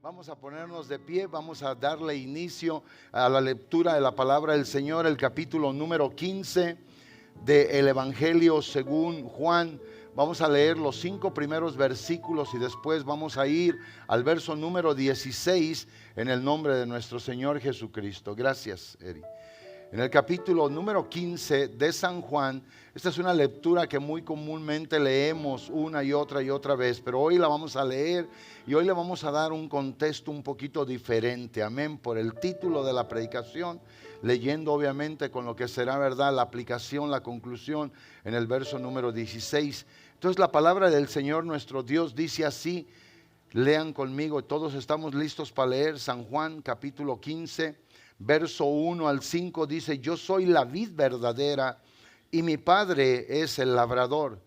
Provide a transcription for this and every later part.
Vamos a ponernos de pie, vamos a darle inicio a la lectura de la palabra del Señor, el capítulo número 15 del Evangelio según Juan. Vamos a leer los 5 primeros versículos y después vamos a ir al verso número 16 en el nombre de nuestro Señor Jesucristo. Gracias, Eri. En el capítulo número 15 de San Juan, esta es una lectura que muy comúnmente leemos una y otra vez, pero hoy la vamos a leer y hoy le vamos a dar un contexto un poquito diferente, amén, por el título de la predicación, leyendo obviamente con lo que será, verdad, la aplicación, la conclusión en el verso número 16. Entonces la palabra del Señor nuestro Dios dice así, lean conmigo, todos estamos listos para leer San Juan capítulo 15. Verso 1 al 5 dice, yo soy la vid verdadera y mi Padre es el labrador.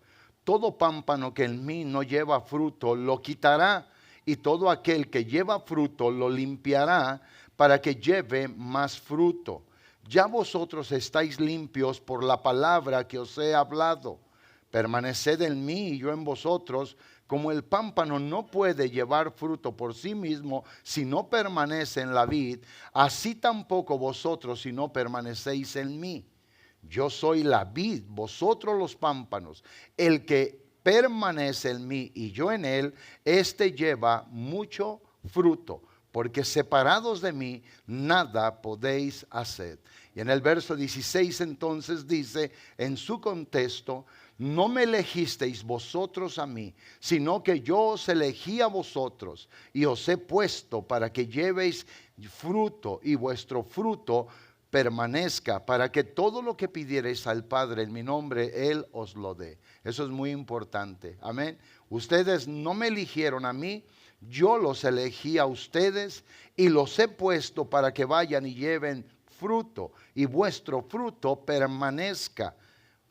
Todo pámpano que en mí no lleva fruto lo quitará y todo aquel que lleva fruto lo limpiará para que lleve más fruto. Ya vosotros estáis limpios por la palabra que os he hablado. Permaneced en mí y yo en vosotros. Como el pámpano no puede llevar fruto por sí mismo si no permanece en la vid, así tampoco vosotros si no permanecéis en mí. Yo soy la vid, vosotros los pámpanos. El que permanece en mí y yo en él, éste lleva mucho fruto, porque separados de mí nada podéis hacer. Y en el verso 16 entonces dice, en su contexto, no me elegisteis vosotros a mí, sino que yo os elegí a vosotros y os he puesto para que llevéis fruto y vuestro fruto permanezca, para que todo lo que pidiereis al Padre en mi nombre, Él os lo dé. Eso es muy importante, amén. Ustedes no me eligieron a mí, yo los elegí a ustedes y los he puesto para que vayan y lleven fruto y vuestro fruto permanezca.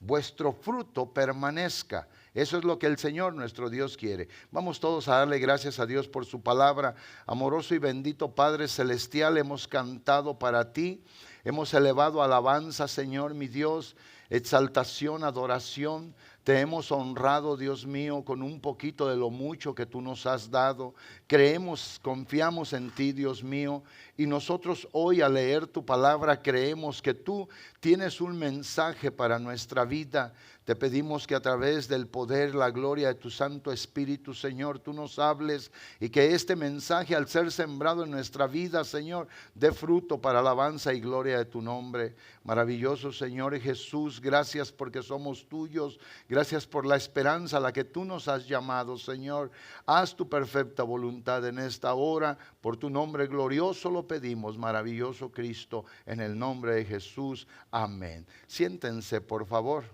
Vuestro fruto permanezca. Eso es lo que el Señor nuestro Dios quiere. Vamos todos a darle gracias a Dios por su palabra. Amoroso y bendito Padre Celestial, hemos cantado para ti. Hemos elevado alabanza, Señor mi Dios, exaltación, adoración. Te hemos honrado, Dios mío, con un poquito de lo mucho que tú nos has dado. Creemos, confiamos en ti, Dios mío. Y nosotros hoy al leer tu palabra creemos que tú tienes un mensaje para nuestra vida. Te pedimos que a través del poder, la gloria de tu Santo Espíritu, Señor, tú nos hables y que este mensaje al ser sembrado en nuestra vida, Señor, dé fruto para alabanza y gloria de tu nombre. Maravilloso Señor Jesús, gracias porque somos tuyos. Gracias por la esperanza a la que tú nos has llamado, Señor. Haz tu perfecta voluntad en esta hora. Por tu nombre glorioso lo pedimos, maravilloso Cristo, en el nombre de Jesús. Amén. Siéntense, por favor.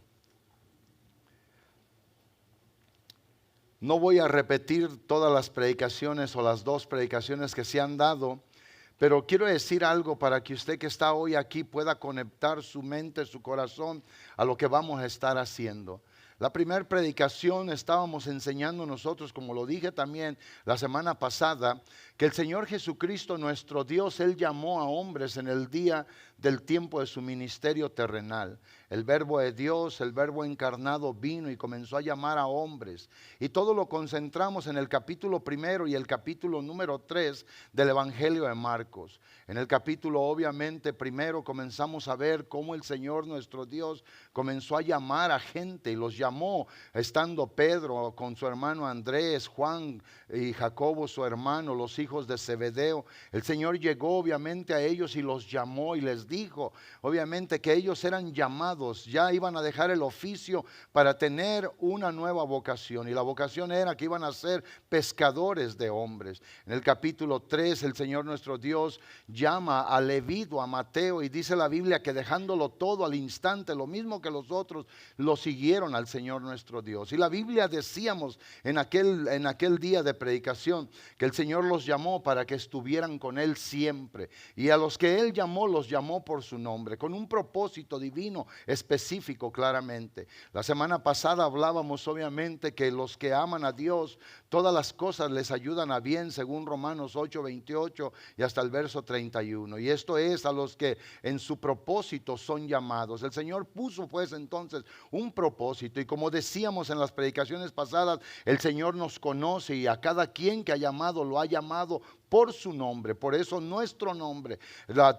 No voy a repetir todas las predicaciones o las 2 predicaciones que se han dado, pero quiero decir algo para que usted que está hoy aquí pueda conectar su mente, su corazón a lo que vamos a estar haciendo. La primera predicación estábamos enseñando nosotros, como lo dije también la semana pasada, que el Señor Jesucristo nuestro Dios, Él llamó a hombres en el día del tiempo de su ministerio terrenal. El verbo de Dios, el verbo encarnado vino y comenzó a llamar a hombres. Y todo lo concentramos en el capítulo 1 y el capítulo número 3 del Evangelio de Marcos. En el capítulo obviamente 1 comenzamos a ver cómo el Señor nuestro Dios comenzó a llamar a gente y los llamó estando Pedro con su hermano Andrés, Juan y Jacobo su hermano, los hijos de Zebedeo. El Señor llegó obviamente a ellos y los llamó y les dijo obviamente que ellos eran llamados, ya iban a dejar el oficio para tener una nueva vocación, y la vocación era que iban a ser pescadores de hombres. En el capítulo 3 el Señor nuestro Dios llama a Leví, a Mateo, y dice la Biblia que dejándolo todo al instante, lo mismo que los otros, lo siguieron al Señor nuestro Dios. Y la Biblia decíamos en aquel día de predicación que el Señor los llamó para que estuvieran con Él siempre, y a los que Él llamó los llamó por su nombre, con un propósito divino específico claramente. La semana pasada hablábamos obviamente que los que aman a Dios, todas las cosas les ayudan a bien, según Romanos 8:28 y hasta el verso 31. Y esto es a los que en su propósito son llamados. El Señor puso pues entonces un propósito, y como decíamos en las predicaciones pasadas, el Señor nos conoce y a cada quien que ha llamado lo ha llamado llamado por su nombre. Por eso nuestro nombre,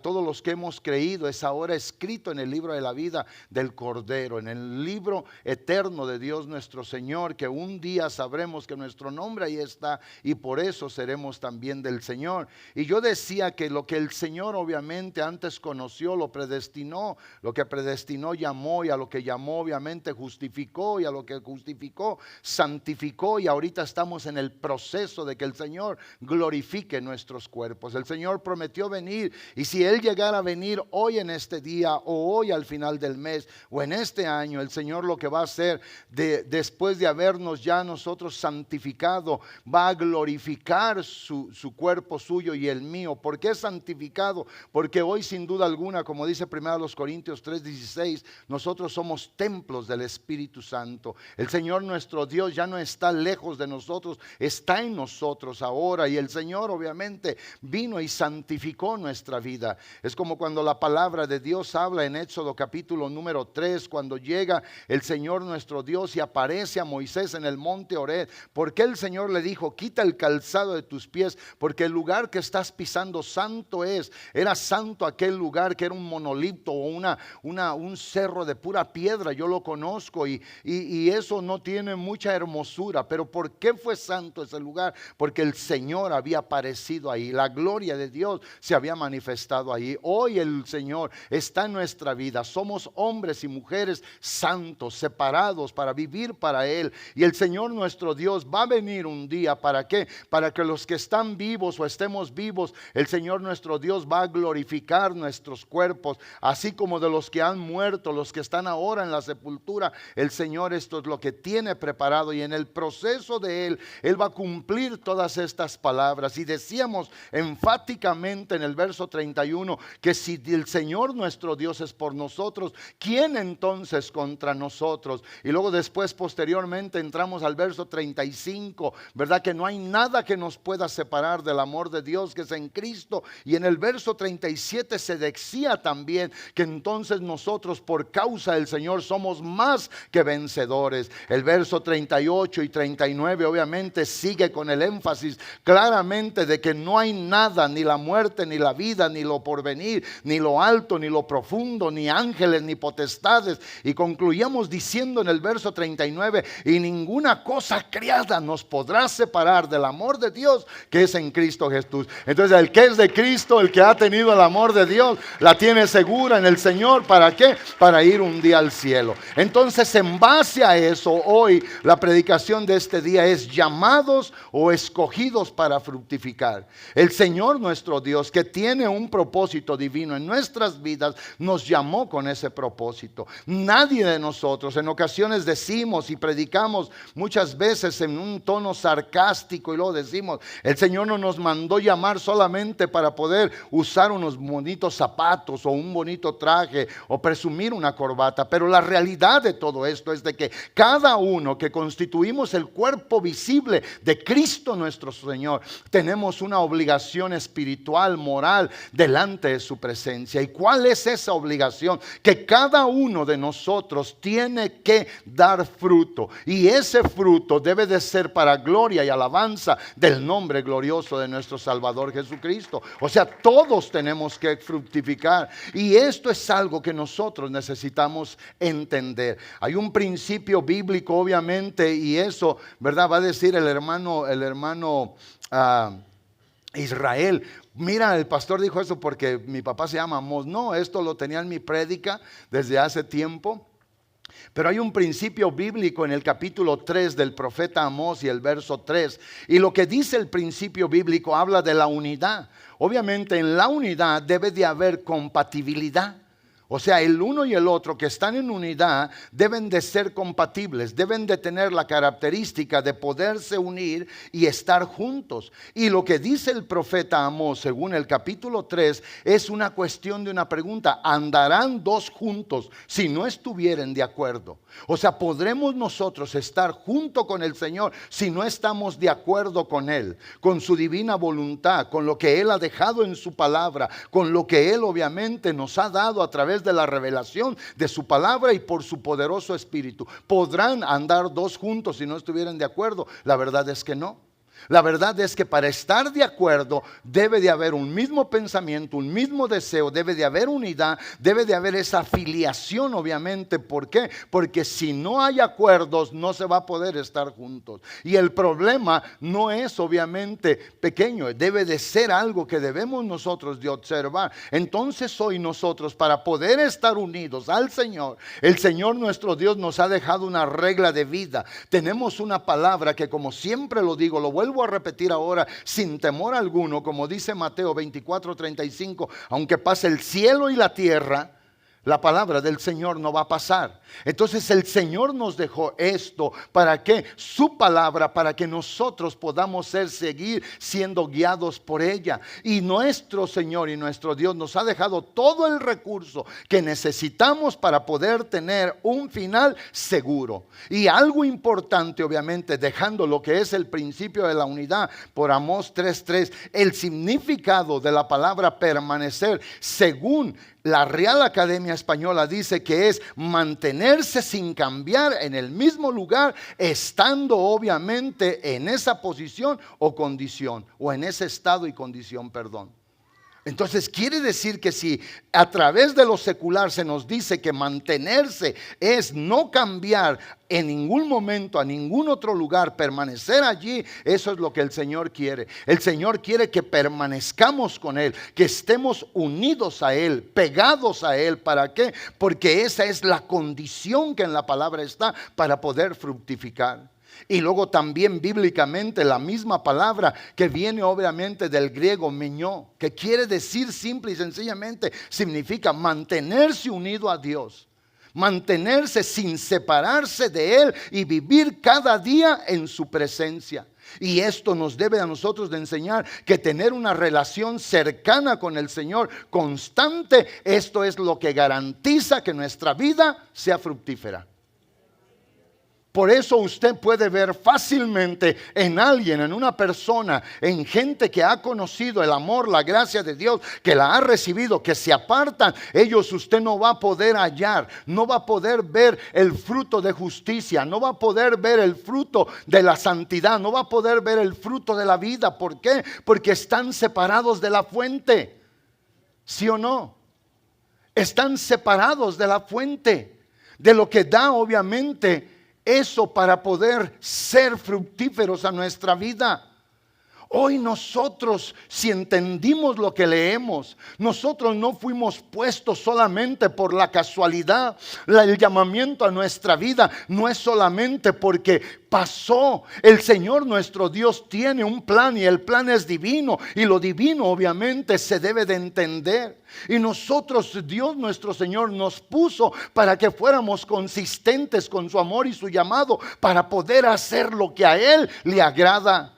todos los que hemos creído, es ahora escrito en el libro de la vida del Cordero, en el libro eterno de Dios nuestro Señor, que un día sabremos que nuestro nombre ahí está y por eso seremos también del Señor. Y yo decía que lo que el Señor obviamente antes conoció, lo predestinó, lo que predestinó llamó, y a lo que llamó obviamente justificó, y a lo que justificó santificó, y ahorita estamos en el proceso de que el Señor glorifique nuestros cuerpos. El Señor prometió venir, y si Él llegara a venir hoy en este día, o hoy al final del mes, o en este año, el Señor lo que va a hacer después de habernos ya nosotros santificado, va a glorificar su cuerpo suyo y el mío. ¿Por qué santificado? Porque hoy sin duda alguna, como dice 1 Corintios 3:16, nosotros somos templos del Espíritu Santo. El Señor nuestro Dios ya no está lejos de nosotros, está en nosotros ahora, y el Señor obviamente vino y santificó nuestra vida. Es como cuando la palabra de Dios habla en Éxodo capítulo número 3, cuando llega el Señor nuestro Dios y aparece a Moisés en el monte Horeb. Porque el Señor le dijo: quita el calzado de tus pies, porque el lugar que estás pisando santo es. Era santo aquel lugar, que era un monolito o un cerro de pura piedra. Yo lo conozco y eso no tiene mucha hermosura. Pero ¿por qué fue santo ese lugar? Porque el Señor había aparecido ahí, la gloria de Dios se había manifestado ahí. Hoy el Señor está en nuestra vida. Somos hombres y mujeres santos, separados para vivir para Él. Y el Señor nuestro Dios va a venir un día. ¿Para qué? Para que los que están vivos o estemos vivos, el Señor nuestro Dios va a glorificar nuestros cuerpos, así como de los que han muerto, los que están ahora en la sepultura. El Señor, esto es lo que tiene preparado, y en el proceso de Él va a cumplir todas estas palabras. Y decíamos enfáticamente en el verso 31 que si el Señor nuestro Dios es por nosotros, ¿quién entonces contra nosotros? Y luego después posteriormente entramos al verso 35, ¿verdad? Que no hay nada que nos pueda separar del amor de Dios que es en Cristo. Y en el verso 37 se decía también que entonces nosotros por causa del Señor somos más que vencedores. El verso 38 y 39 obviamente sigue con el énfasis claramente de que no hay nada, ni la muerte, ni la vida, ni lo porvenir, ni lo alto, ni lo profundo, ni ángeles, ni potestades. Y concluíamos diciendo en el verso 39: y ninguna cosa criada nos podrá separar del amor de Dios que es en Cristo Jesús. Entonces el que es de Cristo, el que ha tenido el amor de Dios, la tiene segura en el Señor. ¿Para qué? Para ir un día al cielo. Entonces, en base a eso, hoy la predicación de este día es llamados o escogidos para fructificar. El Señor nuestro Dios, que tiene un propósito divino en nuestras vidas, nos llamó con ese propósito. Nadie de nosotros, en ocasiones decimos y predicamos muchas veces en un tono sarcástico, y luego decimos: el Señor no nos mandó llamar solamente para poder usar unos bonitos zapatos o un bonito traje o presumir una corbata. Pero la realidad de todo esto es de que cada uno que constituimos el cuerpo visible de Cristo nuestro Señor, tenemos una obligación espiritual, moral, delante de su presencia. ¿Y cuál es esa obligación? Que cada uno de nosotros tiene que dar fruto, y ese fruto debe de ser para gloria y alabanza del nombre glorioso de nuestro Salvador Jesucristo. O sea, todos tenemos que fructificar, y esto es algo que nosotros necesitamos entender. Hay un principio bíblico obviamente, y eso, ¿verdad? Va a decir el hermano Israel: mira, el pastor dijo eso porque mi papá se llama Amós. No, esto lo tenía en mi prédica desde hace tiempo. Pero hay un principio bíblico en el capítulo 3 del profeta Amós y el verso 3. Y lo que dice el principio bíblico habla de la unidad. Obviamente en la unidad debe de haber compatibilidad. O sea, el uno y el otro que están en unidad deben de ser compatibles, deben de tener la característica de poderse unir y estar juntos. Y lo que dice el profeta Amós, según el capítulo 3, es una cuestión de una pregunta: ¿andarán dos juntos si no estuvieren de acuerdo? O sea, ¿podremos nosotros estar junto con el Señor si no estamos de acuerdo con Él, con su divina voluntad, con lo que Él ha dejado en su palabra, con lo que Él obviamente nos ha dado a través de la revelación de su palabra y por su poderoso espíritu? ¿Podrán andar dos juntos si no estuvieran de acuerdo? La verdad es que no. La verdad es que para estar de acuerdo debe de haber un mismo pensamiento, un mismo deseo, debe de haber unidad, debe de haber esa afiliación obviamente. ¿Por qué? Porque si no hay acuerdos no se va a poder estar juntos. Y el problema no es obviamente pequeño, debe de ser algo que debemos nosotros de observar. Entonces hoy nosotros, para poder estar unidos al Señor, el Señor nuestro Dios nos ha dejado una regla de vida. Tenemos una palabra que, como siempre lo digo, lo vuelvo a repetir ahora sin temor alguno, como dice Mateo 24:35, aunque pase el cielo y la tierra, la palabra del Señor no va a pasar. Entonces el Señor nos dejó esto, ¿para qué? Su palabra, para que nosotros podamos seguir siendo guiados por ella. Y nuestro Señor y nuestro Dios nos ha dejado todo el recurso que necesitamos para poder tener un final seguro. Y algo importante, obviamente, dejando lo que es el principio de la unidad por Amós 3:3, el significado de la palabra permanecer, según la Real Academia Española, dice que es mantenerse sin cambiar en el mismo lugar, estando obviamente en esa posición o condición, o en ese estado y condición, perdón. Entonces quiere decir que si a través de lo secular se nos dice que mantenerse es no cambiar en ningún momento a ningún otro lugar, permanecer allí, eso es lo que el Señor quiere. El Señor quiere que permanezcamos con Él, que estemos unidos a Él, pegados a Él. ¿Para qué? Porque esa es la condición que en la palabra está para poder fructificar. Y luego también bíblicamente la misma palabra que viene obviamente del griego meñó, que quiere decir simple y sencillamente, significa mantenerse unido a Dios, mantenerse sin separarse de Él y vivir cada día en su presencia. Y esto nos debe a nosotros de enseñar que tener una relación cercana con el Señor, constante, esto es lo que garantiza que nuestra vida sea fructífera. Por eso usted puede ver fácilmente en alguien, en una persona, en gente que ha conocido el amor, la gracia de Dios, que la ha recibido, que se apartan, ellos usted no va a poder hallar, no va a poder ver el fruto de justicia, no va a poder ver el fruto de la santidad, no va a poder ver el fruto de la vida. ¿Por qué? Porque están separados de la fuente. ¿Sí o no? Están separados de la fuente, de lo que da obviamente eso para poder ser fructíferos a nuestra vida. Hoy nosotros, si entendimos lo que leemos, nosotros no fuimos puestos solamente por la casualidad. El llamamiento a nuestra vida no es solamente porque pasó. El Señor nuestro Dios tiene un plan y el plan es divino. Y lo divino obviamente se debe de entender. Y nosotros, Dios nuestro Señor nos puso para que fuéramos consistentes con su amor y su llamado, para poder hacer lo que a Él le agrada.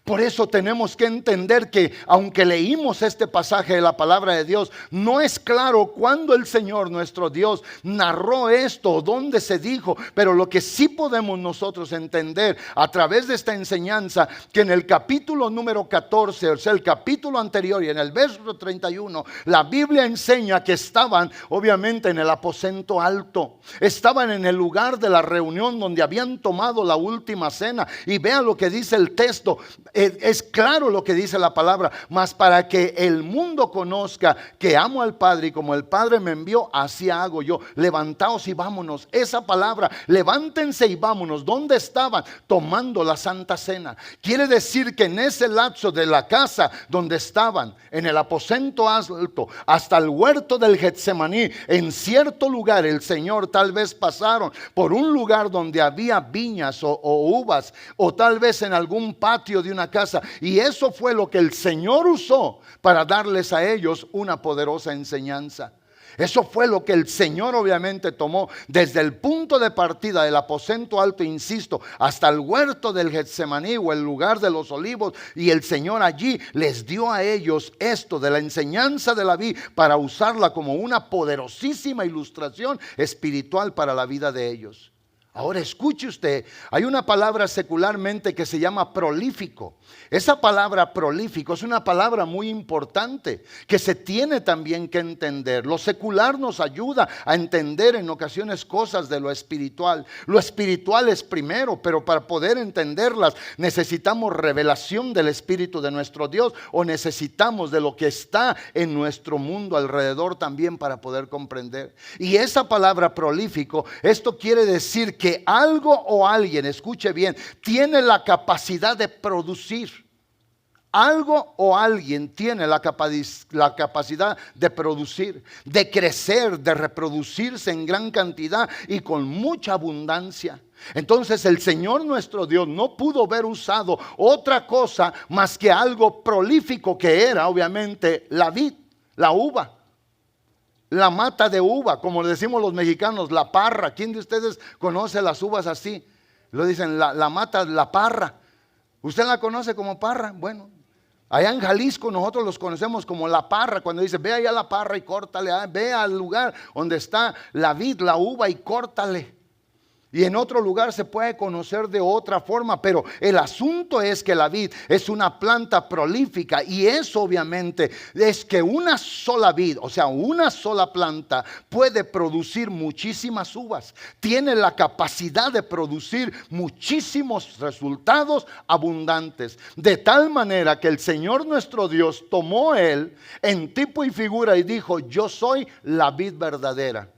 Por eso tenemos que entender que aunque leímos este pasaje de la palabra de Dios, no es claro cuándo el Señor nuestro Dios narró esto, dónde se dijo, pero lo que sí podemos nosotros entender a través de esta enseñanza, que en el capítulo número 14, o sea el capítulo anterior y en el verso 31, la Biblia enseña que estaban obviamente en el aposento alto, estaban en el lugar de la reunión donde habían tomado la última cena. Y vean lo que dice el texto. Es claro lo que dice la palabra: mas para que el mundo conozca que amo al Padre y como el Padre me envió, así hago yo. Levantaos y vámonos. Esa palabra, levántense y vámonos. ¿Dónde estaban? Tomando la Santa Cena. Quiere decir que en ese lapso de la casa donde estaban, en el aposento alto, hasta el huerto del Getsemaní, en cierto lugar el Señor tal vez pasaron por un lugar donde había viñas o uvas, o tal vez en algún patio de una casa, y eso fue lo que el Señor usó para darles a ellos una poderosa enseñanza. Eso fue lo que el Señor obviamente tomó desde el punto de partida del aposento alto, insisto, hasta el huerto del Getsemaní o el lugar de los olivos, y el Señor allí les dio a ellos esto de la enseñanza de la vida para usarla como una poderosísima ilustración espiritual para la vida de ellos. Ahora escuche usted, hay una palabra secularmente que se llama prolífico. Esa palabra prolífico es una palabra muy importante que se tiene también que entender. Lo secular nos ayuda a entender en ocasiones cosas de lo espiritual. Lo espiritual es primero, pero para poder entenderlas necesitamos revelación del Espíritu de nuestro Dios, o necesitamos de lo que está en nuestro mundo alrededor también para poder comprender. Y esa palabra prolífico, esto quiere decir que algo o alguien, escuche bien, tiene la capacidad de producir. Algo o alguien tiene la capacidad de producir, de crecer, de reproducirse en gran cantidad y con mucha abundancia. Entonces el Señor nuestro Dios no pudo haber usado otra cosa más que algo prolífico, que era obviamente la vid, la uva. La mata de uva, como le decimos los mexicanos, la parra. ¿Quién de ustedes conoce las uvas así? Lo dicen la mata, la parra. ¿Usted la conoce como parra? Bueno, allá en Jalisco nosotros los conocemos como la parra. Cuando dice, ve allá la parra y córtale, ve al lugar donde está la vid, la uva, y córtale. Y en otro lugar se puede conocer de otra forma, pero el asunto es que la vid es una planta prolífica, y eso obviamente es que una sola vid, o sea, una sola planta puede producir muchísimas uvas. Tiene la capacidad de producir muchísimos resultados abundantes, de tal manera que el Señor nuestro Dios tomó él en tipo y figura y dijo: yo soy la vid verdadera,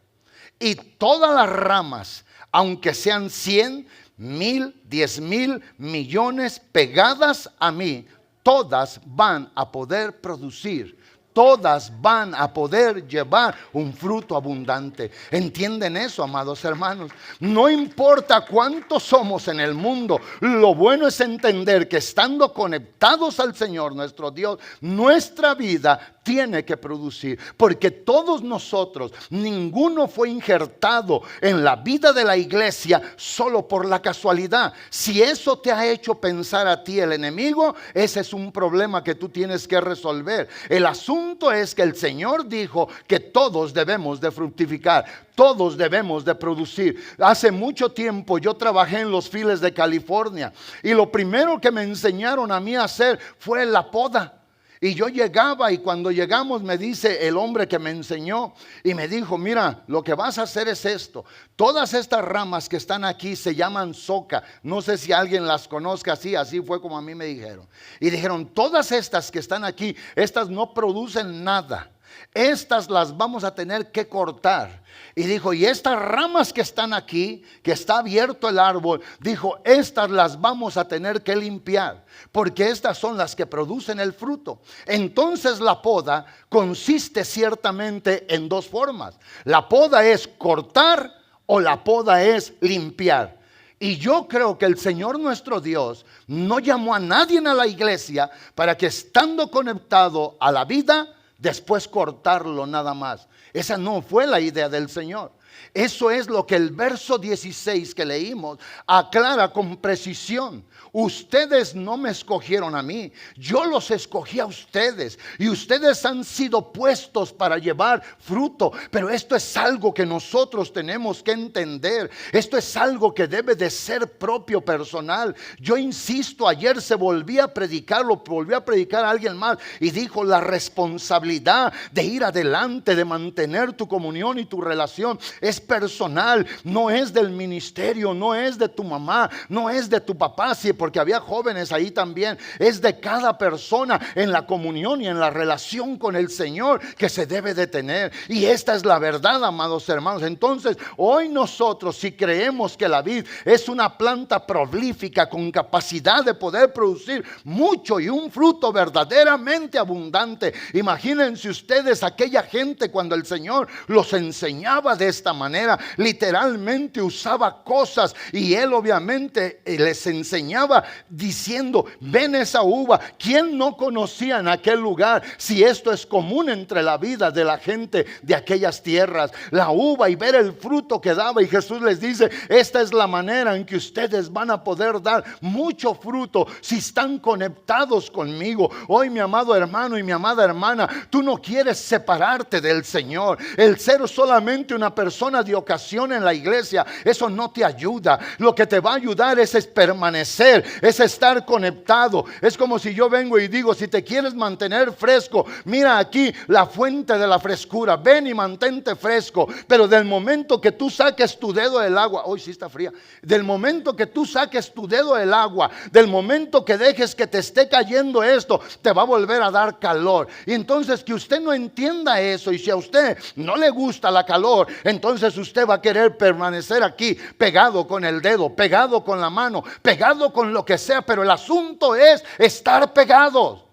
y todas las ramas, aunque sean 100, 1000, 10,000, millones pegadas a mí, todas van a poder producir. Todas van a poder llevar un fruto abundante. ¿Entienden eso, amados hermanos? No importa cuántos somos en el mundo, lo bueno es entender que estando conectados al Señor nuestro Dios, nuestra vida tiene que producir, porque todos nosotros, ninguno fue injertado en la vida de la iglesia solo por la casualidad. Si eso te ha hecho pensar a ti el enemigo, ese es un problema que tú tienes que resolver. El asunto es que el Señor dijo que todos debemos de fructificar, todos debemos de producir. Hace mucho tiempo yo trabajé en los files de California, y lo primero que me enseñaron a mí a hacer fue la poda. Y yo llegaba, y cuando llegamos me dice el hombre que me enseñó, y me dijo: mira, lo que vas a hacer es esto. Todas estas ramas que están aquí se llaman soca. No sé si alguien las conozca así fue como a mí me dijeron. Y dijeron: todas estas que están aquí, estas no producen nada. Estas las vamos a tener que cortar. Y dijo: y estas ramas que están aquí, que está abierto el árbol, dijo, estas las vamos a tener que limpiar, porque estas son las que producen el fruto. Entonces la poda consiste ciertamente en dos formas. La poda es cortar, o la poda es limpiar. Y yo creo que el Señor nuestro Dios no llamó a nadie a la iglesia para que, estando conectado a la vida, después cortarlo nada más. Esa no fue la idea del Señor. Eso es lo que el verso 16 que leímos aclara con precisión. Ustedes no me escogieron a mí, yo los escogí a ustedes, y ustedes han sido puestos para llevar fruto. Pero esto es algo que nosotros tenemos que entender. Esto es algo que debe de ser propio, personal. Yo insisto, ayer se volvió a predicar a alguien más, y dijo: la responsabilidad de ir adelante, de mantener tu comunión y tu relación, es personal, no es del ministerio, no es de tu mamá, no es de tu papá, sí, porque había jóvenes ahí también. Es de cada persona en la comunión y en la relación con el Señor que se debe de tener. Y esta es la verdad, amados hermanos. Entonces, hoy nosotros, si creemos que la vid es una planta prolífica con capacidad de poder producir mucho y un fruto verdaderamente abundante, imagínense ustedes aquella gente cuando el Señor los enseñaba de esta manera. Literalmente usaba cosas, y él obviamente les enseñaba diciendo: ven esa uva. ¿Quién no conocía en aquel lugar si esto es común entre la vida de la gente de aquellas tierras? La uva, y ver el fruto que daba. Y Jesús les dice: esta es la manera en que ustedes van a poder dar mucho fruto si están conectados conmigo. Hoy, mi amado hermano y mi amada hermana, tú no quieres separarte del Señor. El ser solamente una persona persona de ocasión en la iglesia, eso no te ayuda. Lo que te va a ayudar es permanecer, es estar conectado. Es como si yo vengo y digo, si te quieres mantener fresco, mira aquí la fuente de la frescura, ven y mantente fresco. Pero del momento que tú saques tu dedo del agua, hoy sí está fría, del momento que tú saques tu dedo del agua, del momento que dejes que te esté cayendo esto, te va a volver a dar calor. Y entonces que usted no entienda eso, y si a usted no le gusta la calor, entonces usted va a querer permanecer aquí pegado con el dedo, pegado con la mano, pegado con lo que sea. Pero el asunto es estar pegados.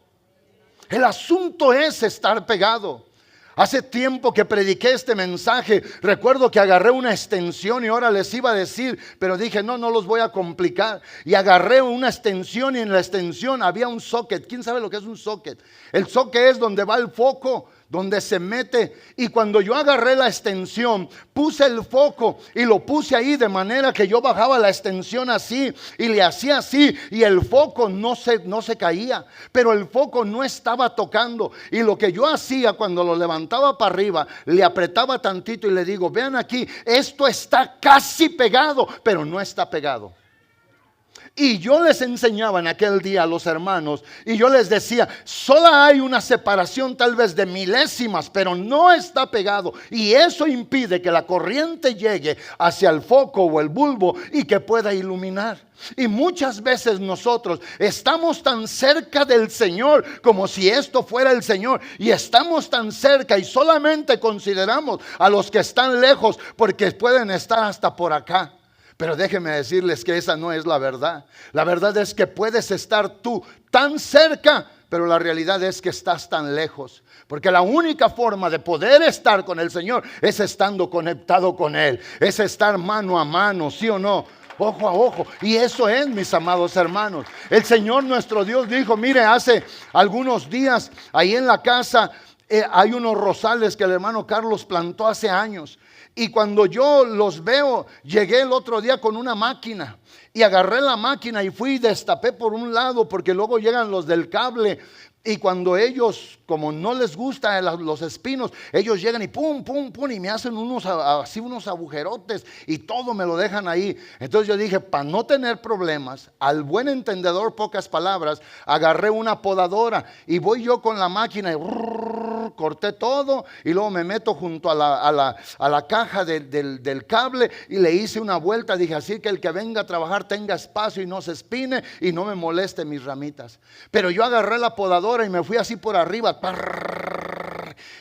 El asunto es estar pegado. Hace tiempo que prediqué este mensaje, recuerdo que agarré una extensión y ahora les iba a decir, pero dije no los voy a complicar. Y agarré una extensión y en la extensión había un socket. ¿Quién sabe lo que es un socket? El socket es donde va el foco, donde se mete. Y cuando yo agarré la extensión, puse el foco y lo puse ahí de manera que yo bajaba la extensión así y le hacía así, y el foco no se caía, pero el foco no estaba tocando. Y lo que yo hacía cuando lo levantaba para arriba, le apretaba tantito y le digo, vean aquí, esto está casi pegado, pero no está pegado. Y yo les enseñaba en aquel día a los hermanos, y yo les decía, solo hay una separación tal vez de milésimas, pero no está pegado. Y eso impide que la corriente llegue hacia el foco o el bulbo y que pueda iluminar. Y muchas veces nosotros estamos tan cerca del Señor como si esto fuera el Señor, y estamos tan cerca y solamente consideramos a los que están lejos porque pueden estar hasta por acá. Pero déjenme decirles que esa no es la verdad. La verdad es que puedes estar tú tan cerca, pero la realidad es que estás tan lejos. Porque la única forma de poder estar con el Señor es estando conectado con Él. Es estar mano a mano, ¿sí o no? Ojo a ojo. Y eso es, mis amados hermanos. El Señor nuestro Dios dijo, mire, hace algunos días ahí en la casa hay unos rosales que el hermano Carlos plantó hace años. Y cuando yo los veo, llegué el otro día con una máquina y agarré la máquina y fui y destapé por un lado, porque luego llegan los del cable. Y cuando ellos, como no les gustan los espinos, ellos llegan y pum, pum, pum, y me hacen unos agujerotes y todo me lo dejan ahí. Entonces yo dije, para no tener problemas, al buen entendedor, pocas palabras, agarré una podadora y voy yo con la máquina y corté todo, y luego me meto junto a la caja del cable y le hice una vuelta. Dije, así que el que venga a trabajar tenga espacio y no se espine y no me moleste mis ramitas. Pero yo agarré la podadora y me fui así por arriba,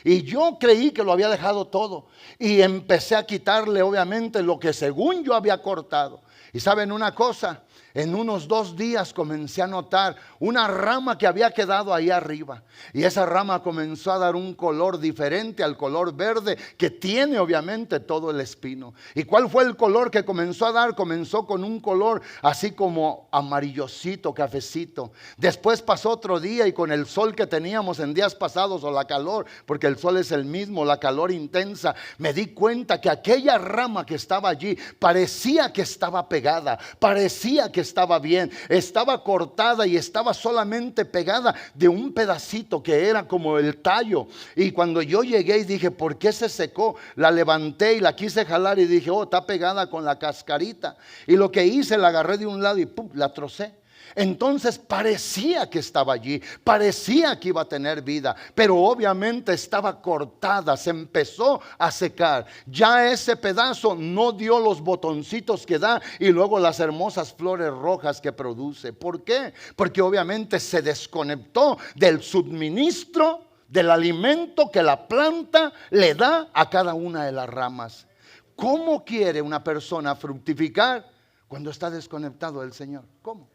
y yo creí que lo había dejado todo, y empecé a quitarle obviamente lo que según yo había cortado. Y saben una cosa, en unos 2 días comencé a notar una rama que había quedado ahí arriba, y esa rama comenzó a dar un color diferente al color verde que tiene obviamente todo el espino. ¿Y cuál fue el color que comenzó a dar? Comenzó con un color así como amarillosito, cafecito. Después pasó otro día y con el sol que teníamos en días pasados, o la calor, porque el sol es el mismo, la calor intensa, me di cuenta que aquella rama que estaba allí parecía que estaba pegada, parecía que estaba bien, estaba cortada y estaba solamente pegada de un pedacito que era como el tallo. Y cuando yo llegué y dije, ¿por qué se secó? La levanté y la quise jalar y dije, oh, está pegada con la cascarita. Y lo que hice, la agarré de un lado y ¡pum!, la trocé. Entonces parecía que estaba allí, parecía que iba a tener vida, pero obviamente estaba cortada, se empezó a secar. Ya ese pedazo no dio los botoncitos que da y luego las hermosas flores rojas que produce. ¿Por qué? Porque obviamente se desconectó del suministro del alimento que la planta le da a cada una de las ramas. ¿Cómo quiere una persona fructificar cuando está desconectado del Señor? ¿Cómo?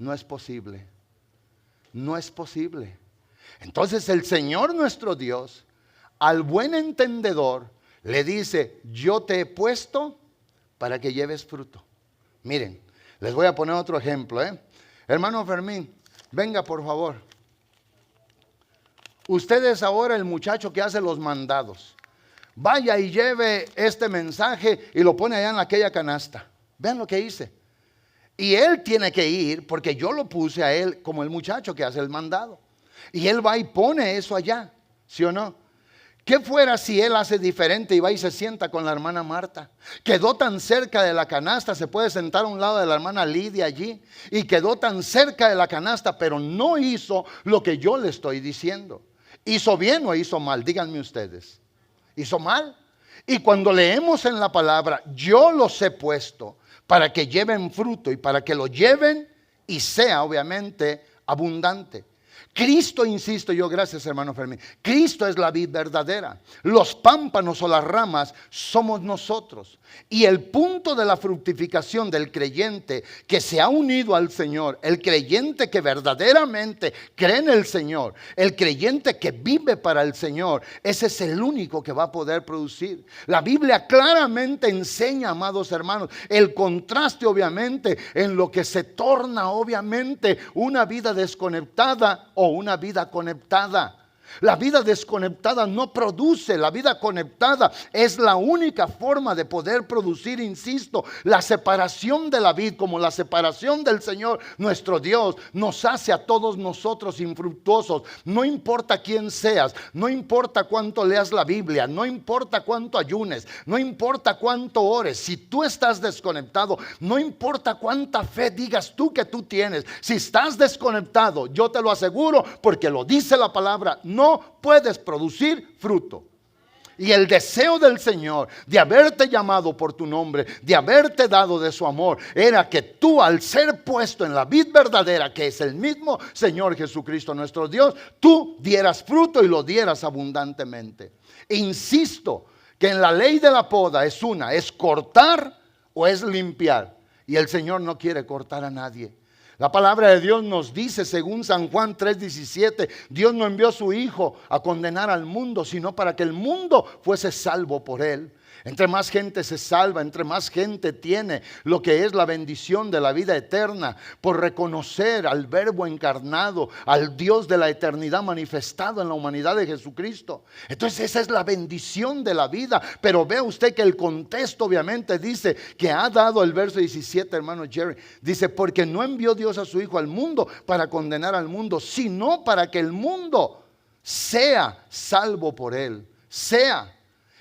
No es posible, no es posible. Entonces el Señor nuestro Dios, al buen entendedor, le dice, yo te he puesto para que lleves fruto. Miren, les voy a poner otro ejemplo, Hermano Fermín, venga por favor. Usted es ahora el muchacho que hace los mandados. Vaya y lleve este mensaje y lo pone allá en aquella canasta. Vean lo que hice. Y él tiene que ir porque yo lo puse a él como el muchacho que hace el mandado. Y él va y pone eso allá, ¿sí o no? ¿Qué fuera si él hace diferente y va y se sienta con la hermana Marta? Quedó tan cerca de la canasta, se puede sentar a un lado de la hermana Lidia allí. Y quedó tan cerca de la canasta, pero no hizo lo que yo le estoy diciendo. ¿Hizo bien o hizo mal? Díganme ustedes. ¿Hizo mal? Y cuando leemos en la palabra, yo los he puesto para que lleven fruto y para que lo lleven y sea obviamente abundante. Cristo, insisto yo, gracias hermano Fermín, Cristo es la vid verdadera. Los pámpanos o las ramas somos nosotros. Y el punto de la fructificación del creyente que se ha unido al Señor, el creyente que verdaderamente cree en el Señor, el creyente que vive para el Señor, ese es el único que va a poder producir. La Biblia claramente enseña, amados hermanos, el contraste obviamente en lo que se torna obviamente una vida desconectada o una vida conectada. La vida desconectada no produce, la vida conectada es la única forma de poder producir, insisto, la separación de la vid como la separación del Señor nuestro Dios nos hace a todos nosotros infructuosos. No importa quién seas, no importa cuánto leas la Biblia, no importa cuánto ayunes, no importa cuánto ores, si tú estás desconectado, no importa cuánta fe digas tú que tú tienes, si estás desconectado, yo te lo aseguro porque lo dice la palabra, no puedes producir fruto. Y el deseo del Señor de haberte llamado por tu nombre, de haberte dado de su amor, era que tú, al ser puesto en la vid verdadera, que es el mismo Señor Jesucristo nuestro Dios, tú dieras fruto y lo dieras abundantemente. Insisto que en la ley de la poda es cortar o es limpiar. Y el Señor no quiere cortar a nadie. La palabra de Dios nos dice, según San Juan 3:17, Dios no envió a su Hijo a condenar al mundo, sino para que el mundo fuese salvo por él. Entre más gente se salva, entre más gente tiene lo que es la bendición de la vida eterna, por reconocer al Verbo encarnado, al Dios de la eternidad manifestado en la humanidad de Jesucristo. Entonces esa es la bendición de la vida. Pero vea usted que el contexto obviamente dice que ha dado el verso 17, hermano Jerry. Dice, porque no envió Dios a su Hijo al mundo para condenar al mundo, sino para que el mundo sea salvo por él.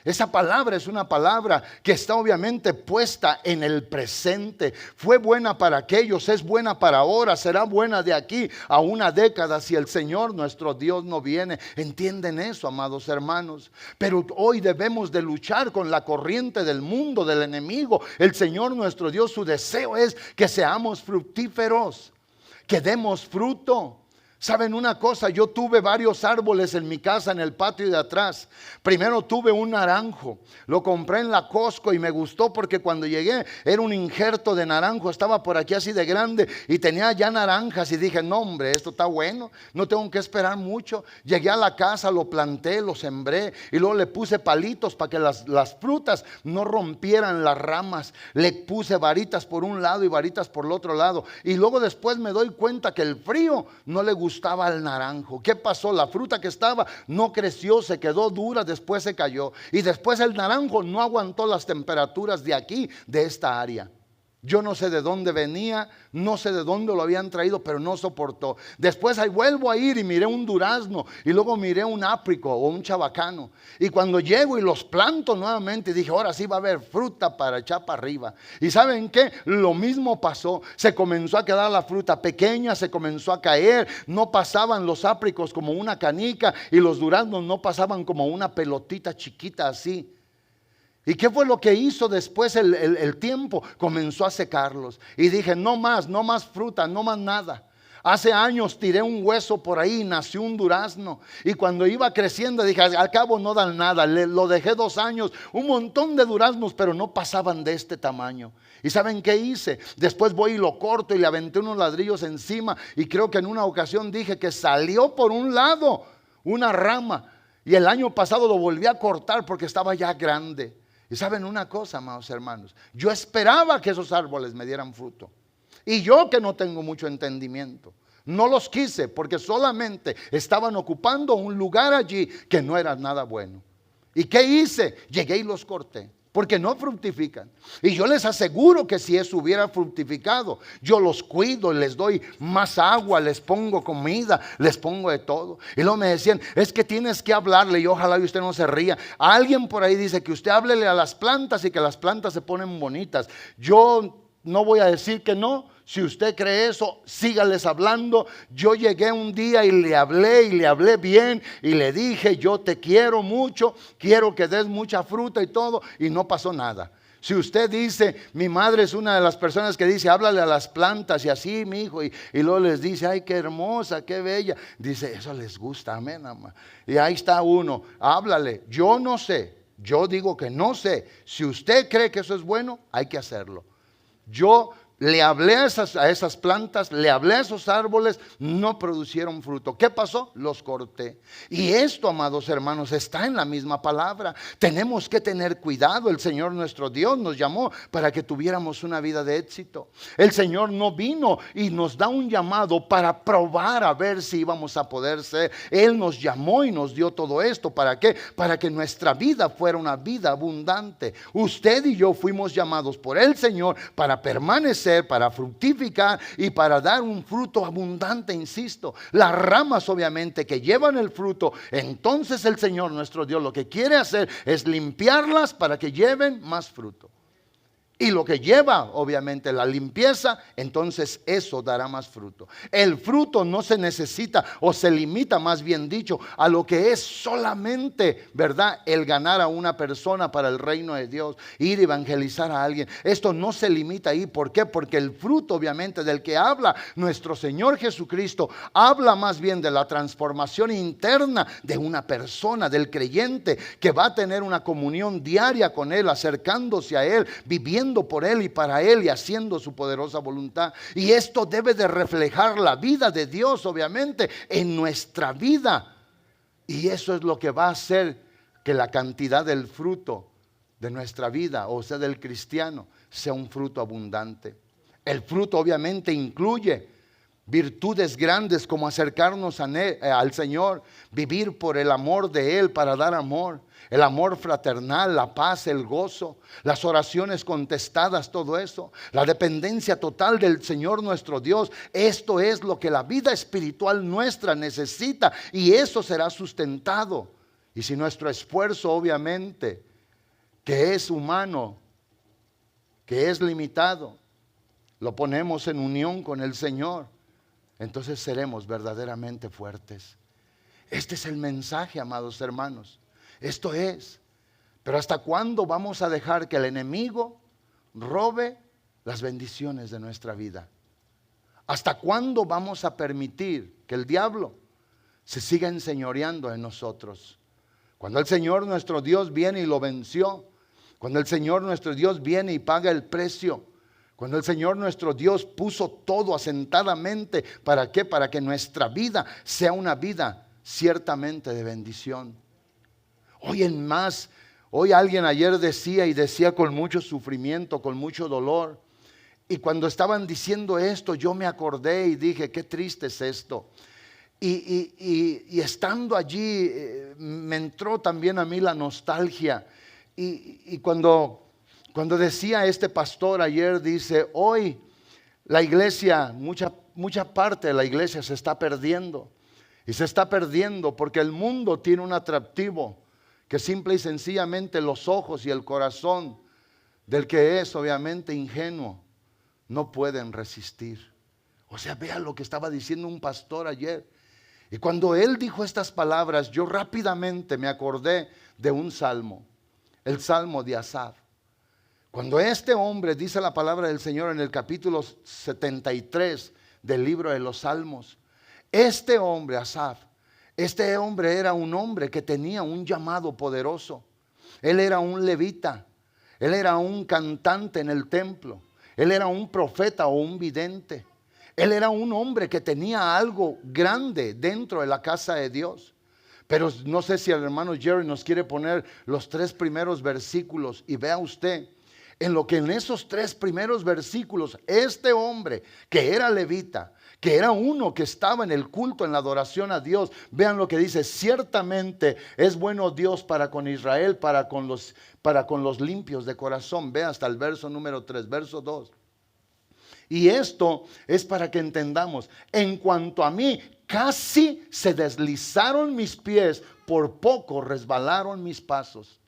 Esa palabra es una palabra que está obviamente puesta en el presente. Fue buena para aquellos, es buena para ahora, será buena de aquí a una década si el Señor nuestro Dios no viene. ¿Entienden eso, amados hermanos? Pero hoy debemos de luchar con la corriente del mundo, del enemigo. El Señor nuestro Dios, su deseo es que seamos fructíferos, que demos fruto. ¿Saben una cosa? Yo tuve varios árboles en mi casa, en el patio de atrás. Primero tuve un naranjo, lo compré en la Costco y me gustó porque cuando llegué era un injerto de naranjo, estaba por aquí así de grande y tenía ya naranjas y dije, no hombre, esto está bueno, no tengo que esperar mucho. Llegué a la casa, lo planté, lo sembré y luego le puse palitos para que las frutas no rompieran las ramas. Le puse varitas por un lado y varitas por el otro lado y luego después me doy cuenta que el frío no le gustaba al naranjo. ¿Qué pasó? La fruta que estaba no creció, se quedó dura, después se cayó. Y después el naranjo no aguantó las temperaturas de aquí, de esta área. Yo no sé de dónde venía, no sé de dónde lo habían traído, pero no soportó. Después ahí vuelvo a ir y miré un durazno y luego miré un áprico o un chabacano. Y cuando llego y los planto nuevamente, dije, ahora sí va a haber fruta para echar para arriba. ¿Y saben qué? Lo mismo pasó. Se comenzó a quedar la fruta pequeña, se comenzó a caer. No pasaban los ápricos como una canica y los duraznos no pasaban como una pelotita chiquita así. ¿Y qué fue lo que hizo después el tiempo? Comenzó a secarlos. Y dije, no más fruta, no más nada. Hace años tiré un hueso por ahí y nació un durazno. Y cuando iba creciendo dije, al cabo no dan nada. Lo dejé 2 años, un montón de duraznos, pero no pasaban de este tamaño. ¿Y saben qué hice? Después voy y lo corto y le aventé unos ladrillos encima. Y creo que en una ocasión dije que salió por un lado una rama. Y el año pasado lo volví a cortar porque estaba ya grande. Y saben una cosa, amados hermanos, yo esperaba que esos árboles me dieran fruto. Y yo que no tengo mucho entendimiento, no los quise porque solamente estaban ocupando un lugar allí que no era nada bueno. ¿Y qué hice? Llegué y los corté. porque no fructifican. Y yo les aseguro que si eso hubiera fructificado, yo los cuido, les doy más agua, les pongo comida, les pongo de todo. Y luego me decían, es que tienes que hablarle, y ojalá y usted no se ría. Alguien por ahí dice que usted háblele a las plantas y que las plantas se ponen bonitas. Yo no voy a decir que no. Si usted cree eso, sígales hablando. Yo llegué un día y le hablé bien y le dije, yo te quiero mucho, quiero que des mucha fruta y todo, y no pasó nada. Si usted dice, mi madre es una de las personas que dice, háblale a las plantas y así, mi hijo, y luego les dice, ay, qué hermosa, qué bella. Dice, eso les gusta, amén, mamá. Y ahí está uno, háblale. Yo no sé, yo digo que no sé. Si usted cree que eso es bueno, hay que hacerlo. Yo le hablé a esas plantas, le hablé a esos árboles, no producieron fruto. ¿Qué pasó? Los corté. Y esto, amados hermanos, está en la misma palabra. Tenemos que tener cuidado. El Señor nuestro Dios nos llamó para que tuviéramos una vida de éxito. El Señor no vino y nos da un llamado para probar a ver si íbamos a poder ser. Él nos llamó y nos dio todo esto. ¿Para qué? Para que nuestra vida fuera una vida abundante. Usted y yo fuimos llamados por el Señor para permanecer, para fructificar y para dar un fruto abundante, insisto. Las ramas obviamente que llevan el fruto, entonces el Señor nuestro Dios lo que quiere hacer es limpiarlas para que lleven más fruto. Y lo que lleva obviamente la limpieza, entonces eso dará más fruto. El fruto no se necesita o se limita, más bien dicho, a lo que es solamente, ¿verdad?, el ganar a una persona para el reino de Dios, ir a evangelizar a alguien. Esto no se limita ahí. ¿Por qué? Porque el fruto obviamente del que habla nuestro Señor Jesucristo, habla más bien de la transformación interna de una persona, del creyente, que va a tener una comunión diaria con Él, acercándose a Él, viviendo por Él y para Él y haciendo su poderosa voluntad. Y esto debe de reflejar la vida de Dios obviamente en nuestra vida. Y eso es lo que va a hacer que la cantidad del fruto de nuestra vida, o sea del cristiano, sea un fruto abundante. El fruto obviamente incluye virtudes grandes como acercarnos al Señor, vivir por el amor de Él para dar amor, el amor fraternal, la paz, el gozo, las oraciones contestadas, todo eso, la dependencia total del Señor nuestro Dios. Esto es lo que la vida espiritual nuestra necesita y eso será sustentado. Y si nuestro esfuerzo obviamente, que es humano, que es limitado, lo ponemos en unión con el Señor, entonces seremos verdaderamente fuertes. Este es el mensaje, amados hermanos. Esto es. Pero ¿hasta cuándo vamos a dejar que el enemigo robe las bendiciones de nuestra vida? ¿Hasta cuándo vamos a permitir que el diablo se siga enseñoreando en nosotros? Cuando el Señor nuestro Dios viene y lo venció, cuando el Señor nuestro Dios viene y paga el precio, cuando el Señor nuestro Dios puso todo asentadamente, ¿para qué? Para que nuestra vida sea una vida ciertamente de bendición. Hoy alguien ayer decía con mucho sufrimiento, con mucho dolor. Y cuando estaban diciendo esto, yo me acordé y dije, qué triste es esto. Y estando allí, me entró también a mí la nostalgia. Y cuando decía este pastor ayer, dice, hoy la iglesia, mucha parte de la iglesia se está perdiendo. Y se está perdiendo porque el mundo tiene un atractivo que simple y sencillamente los ojos y el corazón del que es obviamente ingenuo no pueden resistir. O sea, vea lo que estaba diciendo un pastor ayer. Y cuando él dijo estas palabras, yo rápidamente me acordé de un salmo, el salmo de Asaf. Cuando este hombre dice la palabra del Señor en el capítulo 73 del libro de los Salmos, este hombre, Asaf, este hombre era un hombre que tenía un llamado poderoso. Él era un levita, él era un cantante en el templo, él era un profeta o un vidente. Él era un hombre que tenía algo grande dentro de la casa de Dios. Pero no sé si el hermano Jerry nos quiere poner los 3 primeros versículos y vea usted en lo que en esos 3 primeros versículos este hombre que era levita, que era uno que estaba en el culto, en la adoración a Dios. Vean lo que dice: ciertamente es bueno Dios para con Israel, para con los limpios de corazón. Ve hasta el verso número 3, verso 2. Y esto es para que entendamos: en cuanto a mí, casi se deslizaron mis pies, por poco resbalaron mis pasos.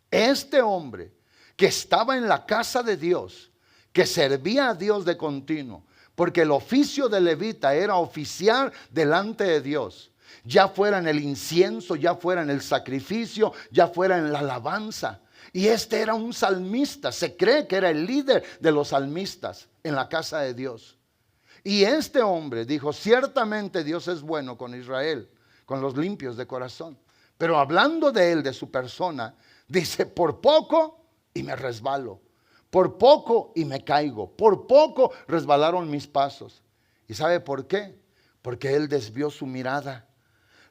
Este hombre que estaba en la casa de Dios, que servía a Dios de continuo, porque el oficio de levita era oficiar delante de Dios, ya fuera en el incienso, ya fuera en el sacrificio, ya fuera en la alabanza. Y este era un salmista, se cree que era el líder de los salmistas en la casa de Dios. Y este hombre dijo: ciertamente Dios es bueno con Israel, con los limpios de corazón. Pero hablando de él, de su persona, dice: por poco y me resbalo, por poco y me caigo, por poco resbalaron mis pasos. ¿Y sabe por qué? Porque él desvió su mirada,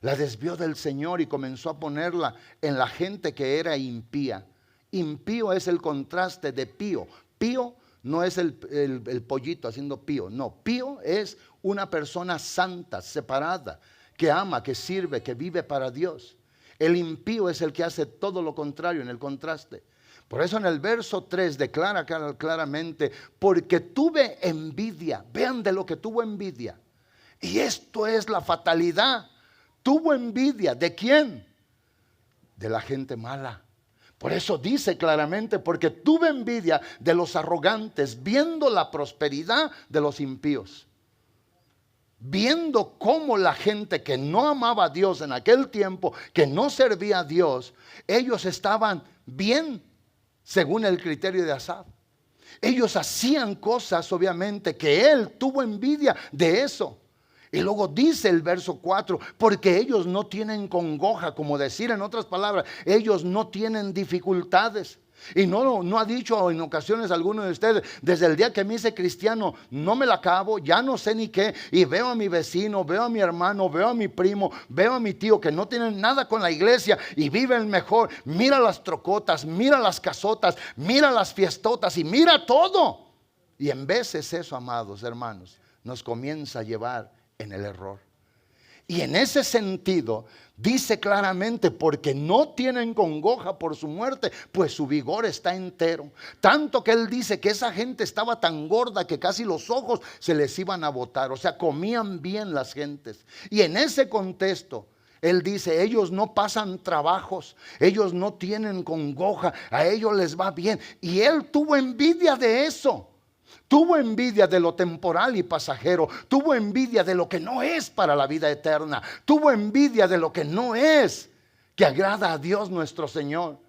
la desvió del Señor y comenzó a ponerla en la gente que era impía. Impío es el contraste de pío. Pío no es el pollito haciendo pío, no, pío es una persona santa, separada, que ama, que sirve, que vive para Dios. El impío es el que hace todo lo contrario, en el contraste. Por eso en el verso 3 declara claramente: porque tuve envidia. Vean de lo que tuvo envidia. Y esto es la fatalidad. Tuvo envidia. ¿De quién? De la gente mala. Por eso dice claramente: porque tuve envidia de los arrogantes, viendo la prosperidad de los impíos. Viendo cómo la gente que no amaba a Dios en aquel tiempo, que no servía a Dios, ellos estaban bien según el criterio de Asaf. Ellos hacían cosas, obviamente, que él tuvo envidia de eso. Y luego dice el verso 4: porque ellos no tienen congoja, como decir en otras palabras, ellos no tienen dificultades. Y no ha dicho en ocasiones alguno de ustedes: desde el día que me hice cristiano no me la acabo, ya no sé ni qué, y veo a mi vecino, veo a mi hermano, veo a mi primo, veo a mi tío que no tienen nada con la iglesia y viven mejor. Mira las trocotas, mira las casotas, mira las fiestotas y mira todo. Y en veces eso, amados hermanos, nos comienza a llevar en el error. Y en ese sentido dice claramente: porque no tienen congoja por su muerte, pues su vigor está entero. Tanto que él dice que esa gente estaba tan gorda que casi los ojos se les iban a botar. O sea, comían bien las gentes. Y en ese contexto él dice: ellos no pasan trabajos, ellos no tienen congoja, a ellos les va bien. Y él tuvo envidia de eso. Tuvo envidia de lo temporal y pasajero. Tuvo envidia de lo que no es para la vida eterna. Tuvo envidia de lo que no es, que agrada a Dios nuestro Señor.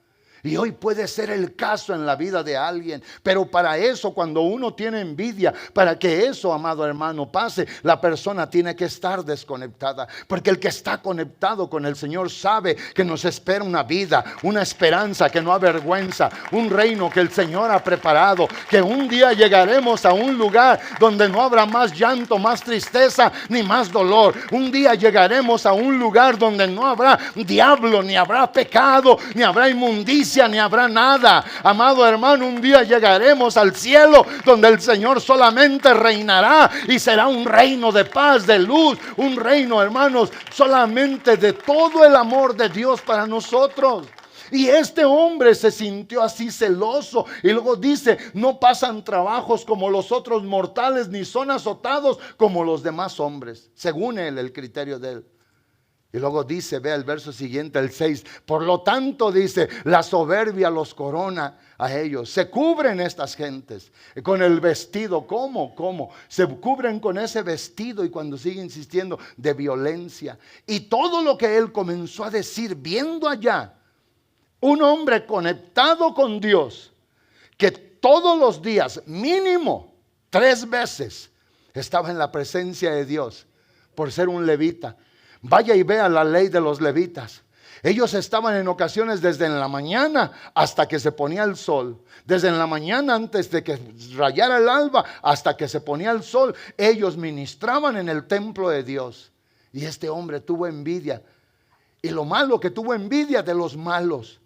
Y hoy puede ser el caso en la vida de alguien. Pero para eso, cuando uno tiene envidia, para que eso, amado hermano, pase, la persona tiene que estar desconectada. Porque el que está conectado con el Señor sabe que nos espera una vida, una esperanza que no avergüenza, un reino que el Señor ha preparado, que un día llegaremos a un lugar donde no habrá más llanto, más tristeza, ni más dolor. Un día llegaremos a un lugar donde no habrá diablo, ni habrá pecado, ni habrá inmundicia, ni habrá nada. Amado hermano, un día llegaremos al cielo, donde el Señor solamente reinará y será un reino de paz, de luz, un reino, hermanos, solamente de todo el amor de Dios para nosotros. Y este hombre se sintió así celoso. Y luego dice: no pasan trabajos como los otros mortales, ni son azotados como los demás hombres, según él, el criterio de él. Y luego dice, vea el verso siguiente, el 6: por lo tanto, dice, la soberbia los corona a ellos. Se cubren estas gentes con el vestido. ¿Cómo? Se cubren con ese vestido, y cuando sigue insistiendo, de violencia. Y todo lo que él comenzó a decir, viendo allá un hombre conectado con Dios, que todos los días, mínimo 3 veces, estaba en la presencia de Dios por ser un levita. Vaya y vea la ley de los levitas. Ellos estaban en ocasiones desde en la mañana hasta que se ponía el sol. Desde en la mañana, antes de que rayara el alba, hasta que se ponía el sol, ellos ministraban en el templo de Dios. Y este hombre tuvo envidia. Y lo malo, que tuvo envidia de los malos.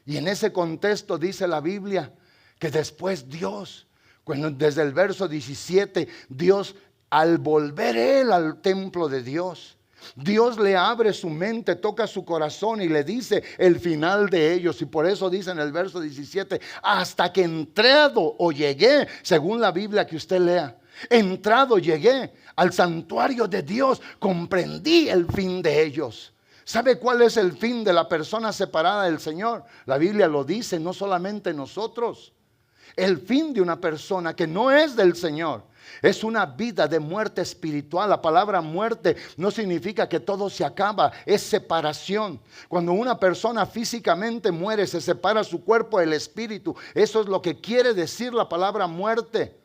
Y en ese contexto dice la Biblia que después Dios, cuando desde el verso 17, Dios al volver él al templo de Dios, Dios le abre su mente, toca su corazón y le dice el final de ellos. Y por eso dice en el verso 17, hasta que entrado o llegué, según la Biblia que usted lea, entrado llegué al santuario de Dios, comprendí el fin de ellos. ¿Sabe cuál es el fin de la persona separada del Señor? La Biblia lo dice, no solamente nosotros. El fin de una persona que no es del Señor es una vida de muerte espiritual. La palabra muerte no significa que todo se acaba, es separación. Cuando una persona físicamente muere, se separa su cuerpo del espíritu. Eso es lo que quiere decir la palabra muerte.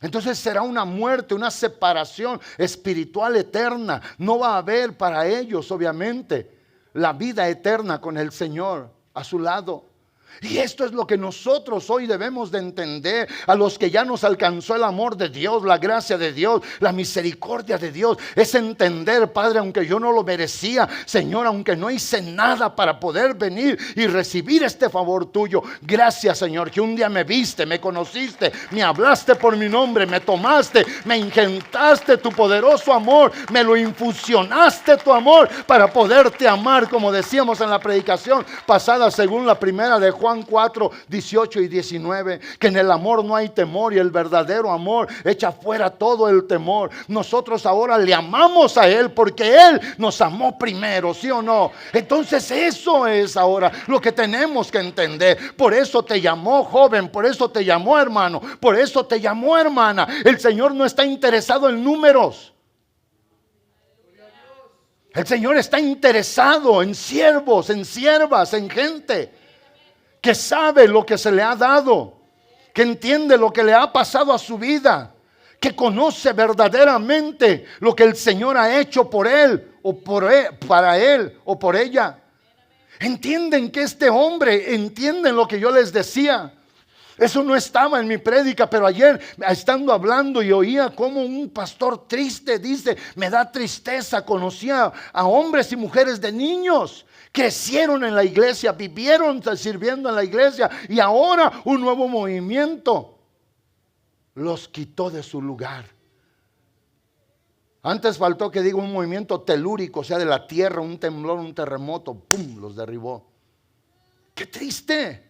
Entonces será una muerte, una separación espiritual eterna. No va a haber para ellos, obviamente, la vida eterna con el Señor a su lado. Y esto es lo que nosotros hoy debemos de entender, a los que ya nos alcanzó el amor de Dios, la gracia de Dios, la misericordia de Dios. Es entender, Padre, aunque yo no lo merecía, Señor, aunque no hice nada para poder venir y recibir este favor tuyo. Gracias, Señor, que un día me viste, me conociste, me hablaste por mi nombre, me tomaste, me inyectaste tu poderoso amor, me lo infusionaste tu amor para poderte amar, como decíamos en la predicación pasada, según la primera de Juan 4, 18 y 19, que en el amor no hay temor y el verdadero amor echa fuera todo el temor. Nosotros ahora le amamos a Él porque Él nos amó primero, ¿sí o no? Entonces eso es ahora lo que tenemos que entender. Por eso te llamó joven, por eso te llamó hermano, por eso te llamó hermana. El Señor no está interesado en números. El Señor está interesado en siervos, en siervas, en gente que sabe lo que se le ha dado, que entiende lo que le ha pasado a su vida, que conoce verdaderamente lo que el Señor ha hecho por él o para él o por ella. Entienden que este hombre, entienden lo que yo les decía. Eso no estaba en mi prédica, pero ayer estando hablando y oía como un pastor triste dice, me da tristeza, conocía a hombres y mujeres de niños, crecieron en la iglesia, vivieron sirviendo en la iglesia y ahora un nuevo movimiento los quitó de su lugar. Antes faltó que diga un movimiento telúrico, o sea de la tierra, un temblor, un terremoto, ¡pum!, los derribó. ¡Qué triste!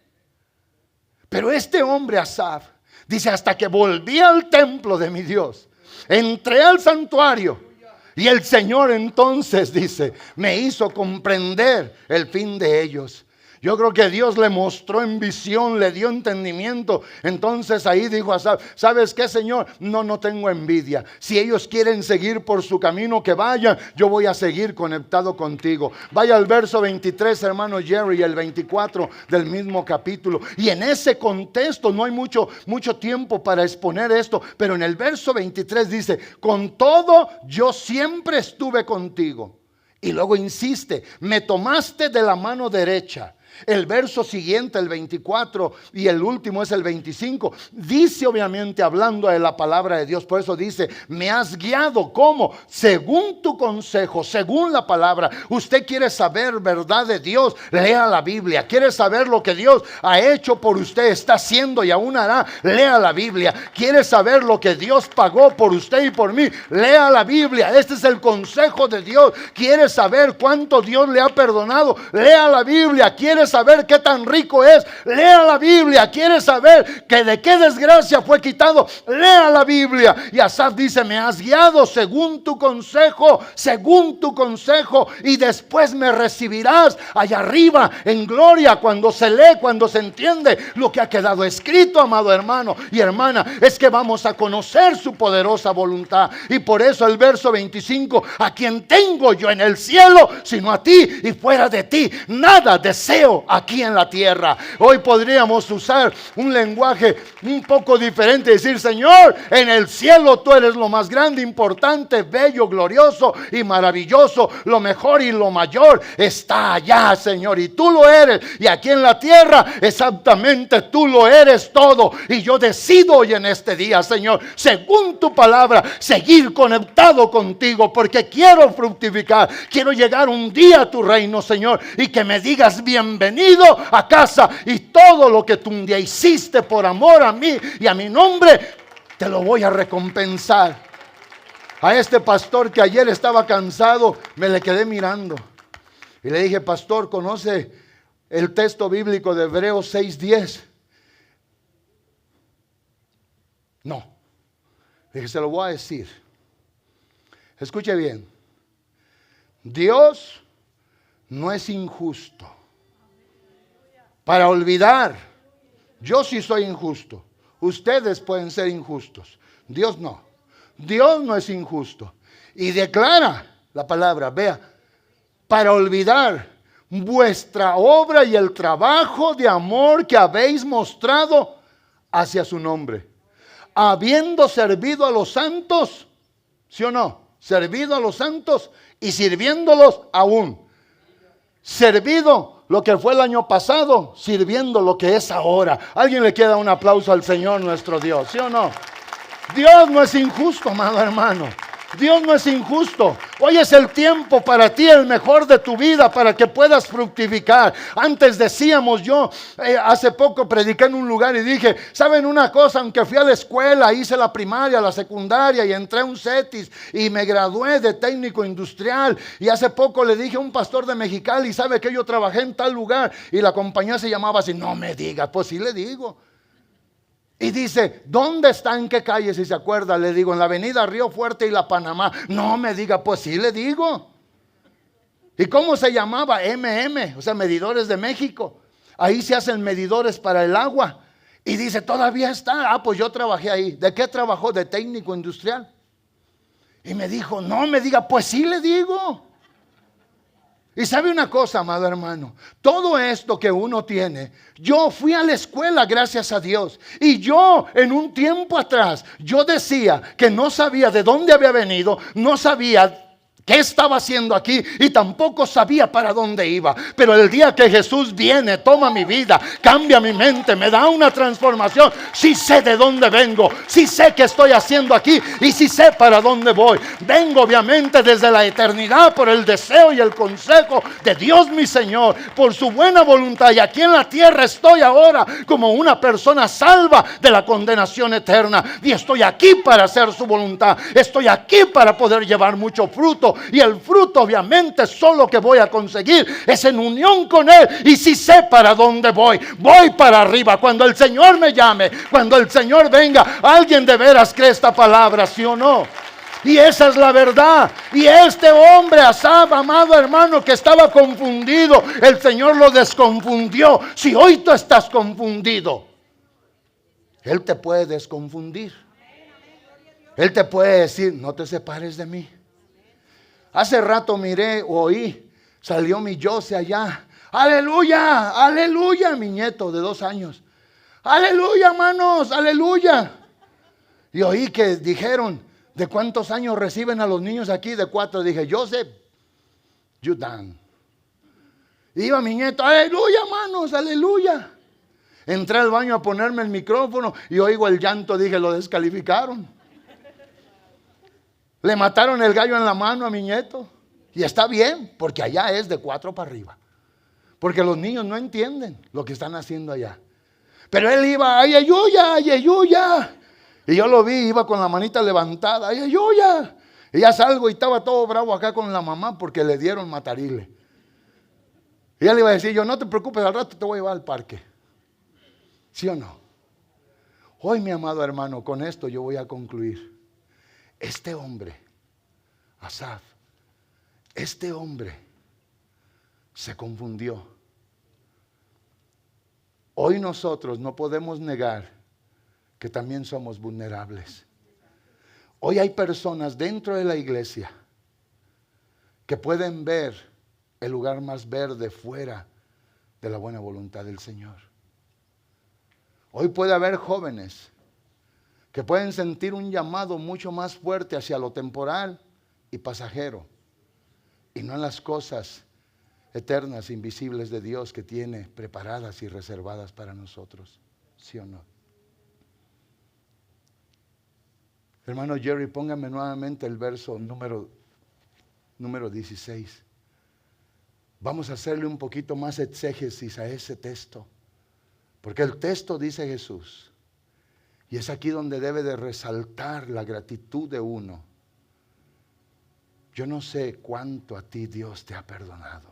Pero este hombre Asaf dice, hasta que volví al templo de mi Dios, entré al santuario y el Señor entonces dice, me hizo comprender el fin de ellos. Yo creo que Dios le mostró en visión, le dio entendimiento. Entonces ahí dijo Asaf, ¿sabes qué, Señor? No tengo envidia. Si ellos quieren seguir por su camino, que vayan. Yo voy a seguir conectado contigo. Vaya al verso 23, hermano Jerry, el 24 del mismo capítulo. Y en ese contexto no hay mucho tiempo para exponer esto. Pero en el verso 23 dice, con todo yo siempre estuve contigo. Y luego insiste, me tomaste de la mano derecha. El verso siguiente, el 24 y el último es el 25, dice obviamente hablando de la palabra de Dios. Por eso dice, me has guiado. ¿Cómo? Según tu consejo, según la palabra. Usted quiere saber verdad de Dios, lea la Biblia. Quiere saber lo que Dios ha hecho por usted, está haciendo y aún hará, lea la Biblia. Quiere saber lo que Dios pagó por usted y por mí, lea la Biblia. Este es el consejo de Dios. Quiere saber cuánto Dios le ha perdonado, lea la Biblia. Quiere saber qué tan rico es, lea la Biblia. Quiere saber que de qué desgracia fue quitado, lea la Biblia. Y Asaf dice, me has guiado según tu consejo, y después me recibirás allá arriba en gloria. Cuando se lee, cuando se entiende lo que ha quedado escrito, amado hermano y hermana, es que vamos a conocer su poderosa voluntad. Y por eso el verso 25, a quien tengo yo en el cielo, sino a ti, y fuera de ti nada deseo aquí en la tierra. Hoy podríamos usar un lenguaje un poco diferente, decir, Señor, en el cielo tú eres lo más grande, importante, bello, glorioso y maravilloso. Lo mejor y lo mayor está allá, Señor, y tú lo eres. Y aquí en la tierra exactamente tú lo eres todo. Y yo decido hoy en este día, Señor, según tu palabra, seguir conectado contigo, porque quiero fructificar, quiero llegar un día a tu reino, Señor, y que me digas bienvenido a casa, y todo lo que tú un día hiciste por amor a mí y a mi nombre, te lo voy a recompensar. A este pastor que ayer estaba cansado, me le quedé mirando. Y le dije, pastor, ¿conoce el texto bíblico de Hebreos 6:10? No. Le dije, se lo voy a decir. Escuche bien. Dios no es injusto para olvidar. Yo sí soy injusto. Ustedes pueden ser injustos. Dios no. Dios no es injusto. Y declara la palabra, vea, para olvidar vuestra obra y el trabajo de amor que habéis mostrado hacia su nombre. Habiendo servido a los santos, ¿sí o no? Servido a los santos y sirviéndolos aún. Servido lo que fue el año pasado, sirviendo lo que es ahora. ¿Alguien le quiere dar un aplauso al Señor nuestro Dios? ¿Sí o no? Dios no es injusto, amado hermano. Dios no es injusto. Hoy es el tiempo para ti, el mejor de tu vida, para que puedas fructificar. Antes decíamos, yo hace poco prediqué en un lugar y dije, ¿saben una cosa? Aunque fui a la escuela, hice la primaria, la secundaria y entré a un CETIS y me gradué de técnico industrial. Y hace poco le dije a un pastor de Mexicali, ¿sabe que yo trabajé en tal lugar? Y la compañía se llamaba así. No me diga, pues sí le digo. Y dice, ¿dónde está? ¿En qué calle? Si se acuerda, le digo, en la avenida Río Fuerte y la Panamá. No me diga, pues sí le digo. ¿Y cómo se llamaba? o sea, Medidores de México. Ahí se hacen medidores para el agua. Y dice, todavía está. Ah, pues yo trabajé ahí. ¿De qué trabajó? De técnico industrial. Y me dijo, no me diga, pues sí le digo. Y sabe una cosa, amado hermano, todo esto que uno tiene, yo fui a la escuela, gracias a Dios, y yo en un tiempo atrás, yo decía que no sabía de dónde había venido, no sabía qué estaba haciendo aquí y tampoco sabía para dónde iba. Pero el día que Jesús viene, toma mi vida, cambia mi mente, me da una transformación. Sí sé de dónde vengo, sí sé qué estoy haciendo aquí y sí sé para dónde voy. Vengo obviamente desde la eternidad por el deseo y el consejo de Dios mi Señor, por su buena voluntad. Y aquí en la tierra estoy ahora como una persona salva de la condenación eterna. Y estoy aquí para hacer su voluntad. Estoy aquí para poder llevar mucho fruto. Y el fruto obviamente solo que voy a conseguir es en unión con Él. Y si sé para dónde voy, voy para arriba. Cuando el Señor me llame, cuando el Señor venga, alguien de veras cree esta palabra, ¿sí o no? Y esa es la verdad. Y este hombre Asaf, amado hermano, que estaba confundido, el Señor lo desconfundió. Si hoy tú estás confundido, Él te puede desconfundir. Él te puede decir, no te separes de mí. Hace rato oí, salió mi Jose allá. Aleluya, aleluya, mi nieto de 2 años. Aleluya, hermanos, aleluya. Y oí que dijeron, ¿de cuántos años reciben a los niños aquí? De 4. Dije, Joseph, you done. Iba mi nieto, aleluya, hermanos, aleluya. Entré al baño a ponerme el micrófono y oigo el llanto. Dije, lo descalificaron. Le mataron el gallo en la mano a mi nieto. Y está bien, porque allá es de 4 para arriba. Porque los niños no entienden lo que están haciendo allá. Pero él iba, ay, ayuya, ay, ayuya. Y yo lo vi, iba con la manita levantada, ay, ayuya. Y ya salgo y estaba todo bravo acá con la mamá porque le dieron matarile. Y él iba a decir, yo no te preocupes, al rato te voy a llevar al parque. ¿Sí o no? Hoy, mi amado hermano, con esto yo voy a concluir. Este hombre, Asaf, este hombre se confundió. Hoy nosotros no podemos negar que también somos vulnerables. Hoy hay personas dentro de la iglesia que pueden ver el lugar más verde fuera de la buena voluntad del Señor. Hoy puede haber jóvenes que pueden sentir un llamado mucho más fuerte hacia lo temporal y pasajero, y no en las cosas eternas, invisibles de Dios que tiene preparadas y reservadas para nosotros. ¿Sí o no? Hermano Jerry, póngame nuevamente el verso número 16. Vamos a hacerle un poquito más exégesis a ese texto, porque el texto dice Jesús. Y es aquí donde debe de resaltar la gratitud de uno. Yo no sé cuánto a ti Dios te ha perdonado.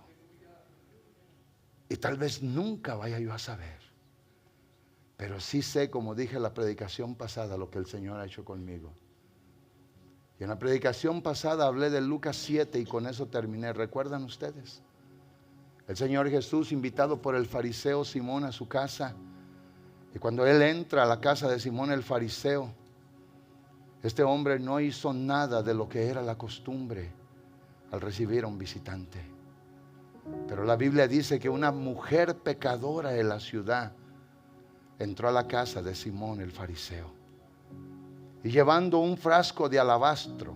Y tal vez nunca vaya yo a saber. Pero sí sé, como dije en la predicación pasada, lo que el Señor ha hecho conmigo. Y en la predicación pasada hablé de Lucas 7 y con eso terminé. ¿Recuerdan ustedes? El Señor Jesús, invitado por el fariseo Simón a su casa. Y cuando Él entra a la casa de Simón el fariseo, este hombre no hizo nada de lo que era la costumbre al recibir a un visitante. Pero la Biblia dice que una mujer pecadora de la ciudad entró a la casa de Simón el fariseo. Y llevando un frasco de alabastro.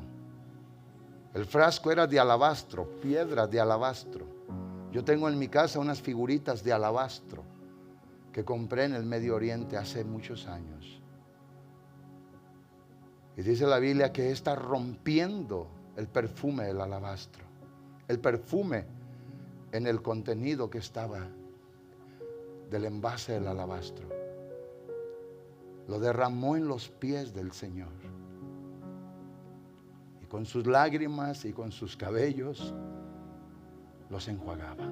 El frasco era de alabastro, piedra de alabastro. Yo tengo en mi casa unas figuritas de alabastro que compré en el Medio Oriente hace muchos años. Y dice la Biblia que está rompiendo el perfume del alabastro. El perfume en el contenido que estaba del envase del alabastro. Lo derramó en los pies del Señor. Y con sus lágrimas y con sus cabellos los enjuagaba.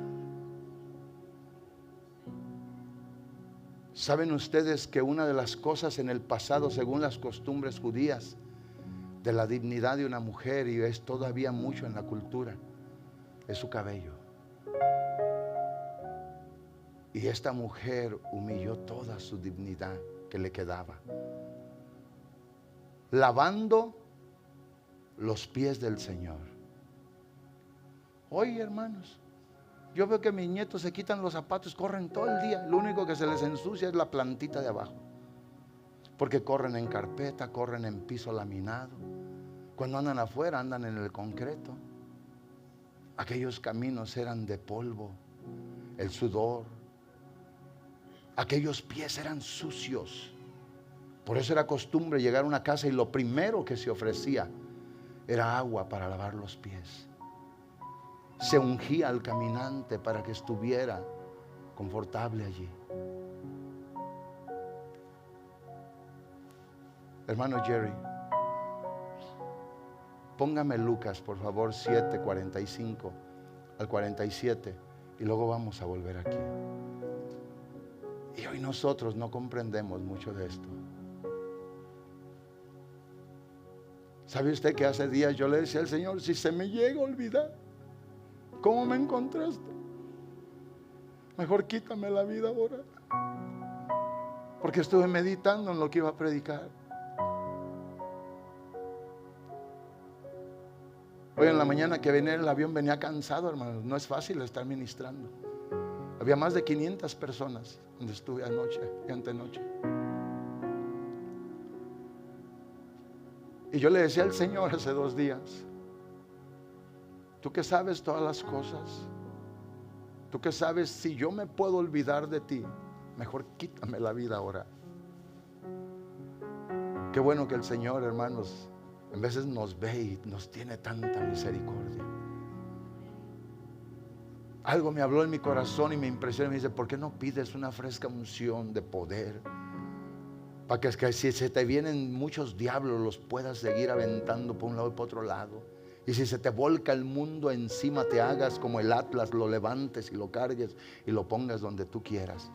¿Saben ustedes que una de las cosas en el pasado, según las costumbres judías, de la dignidad de una mujer, y es todavía mucho en la cultura, es su cabello? Y esta mujer humilló toda su dignidad que le quedaba, lavando los pies del Señor. Oye, hermanos, yo veo que mis nietos se quitan los zapatos, corren todo el día. Lo único que se les ensucia es la plantita de abajo. Porque corren en carpeta, corren en piso laminado. Cuando andan afuera, andan en el concreto. Aquellos caminos eran de polvo, el sudor. Aquellos pies eran sucios. Por eso era costumbre llegar a una casa y lo primero que se ofrecía era agua para lavar los pies. Se ungía al caminante para que estuviera confortable allí. Hermano Jerry, póngame Lucas, por favor, 7:45 al 47, y luego vamos a volver aquí. Y hoy nosotros no comprendemos mucho de esto. ¿Sabe usted que hace días yo le decía al Señor, si se me llega a olvidar cómo me encontraste, mejor quítame la vida ahora? Porque estuve meditando en lo que iba a predicar. Hoy en la mañana que venía en el avión venía cansado, hermanos. No es fácil estar ministrando. Había más de 500 personas donde estuve anoche y antenoche. Y yo le decía al Señor hace 2 días, tú que sabes todas las cosas, tú que sabes si yo me puedo olvidar de ti, mejor quítame la vida ahora. Qué bueno que el Señor, hermanos, en veces nos ve y nos tiene tanta misericordia. Algo me habló en mi corazón y me impresionó y me dice, ¿por qué no pides una fresca unción de poder? Para que si se te vienen muchos diablos los puedas seguir aventando por un lado y por otro lado. Y si se te volca el mundo encima, te hagas como el Atlas, lo levantes y lo cargues y lo pongas donde tú quieras.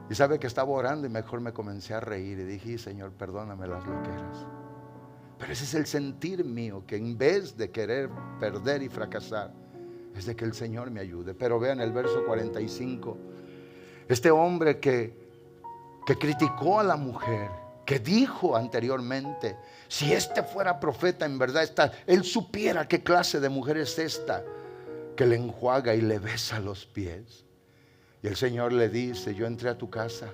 Y sabe que estaba orando y mejor me comencé a reír y dije, Señor, perdóname las loqueras. Pero ese es el sentir mío, que en vez de querer perder y fracasar, es de que el Señor me ayude. Pero vean el verso 45, este hombre que criticó a la mujer, que dijo anteriormente, si este fuera profeta en verdad, él supiera qué clase de mujer es esta, que le enjuaga y le besa los pies. Y el Señor le dice, yo entré a tu casa,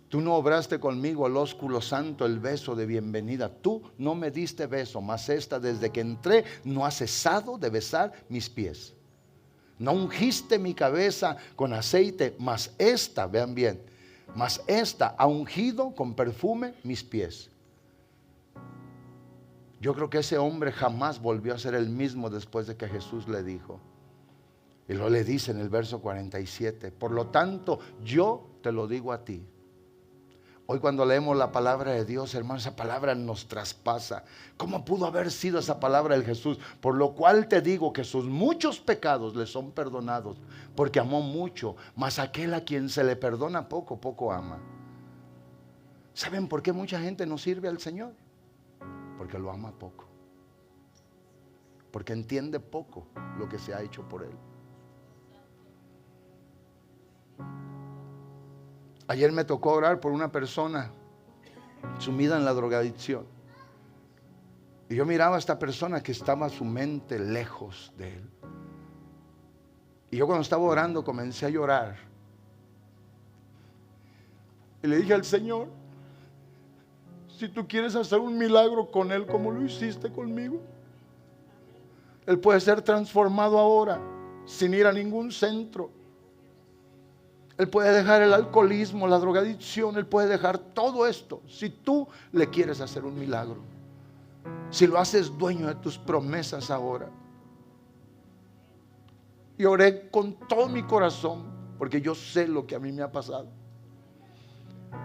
tú no obraste conmigo el ósculo santo, el beso de bienvenida, tú no me diste beso, mas esta desde que entré no ha cesado de besar mis pies. No ungiste mi cabeza con aceite, mas esta, vean bien, mas esta ha ungido con perfume mis pies. Yo creo que ese hombre jamás volvió a ser el mismo después de que Jesús le dijo. Y lo le dice en el verso 47. Por lo tanto, yo te lo digo a ti. Hoy cuando leemos la palabra de Dios, hermano, esa palabra nos traspasa. ¿Cómo pudo haber sido esa palabra de Jesús? Por lo cual te digo que sus muchos pecados le son perdonados, porque amó mucho, mas aquel a quien se le perdona poco, poco ama. ¿Saben por qué mucha gente no sirve al Señor? Porque lo ama poco. Porque entiende poco lo que se ha hecho por Él. Ayer me tocó orar por una persona sumida en la drogadicción. Y yo miraba a esta persona que estaba su mente lejos de Él. Y yo cuando estaba orando comencé a llorar. Y le dije al Señor, si tú quieres hacer un milagro con Él como lo hiciste conmigo, Él puede ser transformado ahora, sin ir a ningún centro. Él puede dejar el alcoholismo, la drogadicción, Él puede dejar todo esto, si tú le quieres hacer un milagro. Si lo haces dueño de tus promesas ahora. Y oré con todo mi corazón, porque yo sé lo que a mí me ha pasado.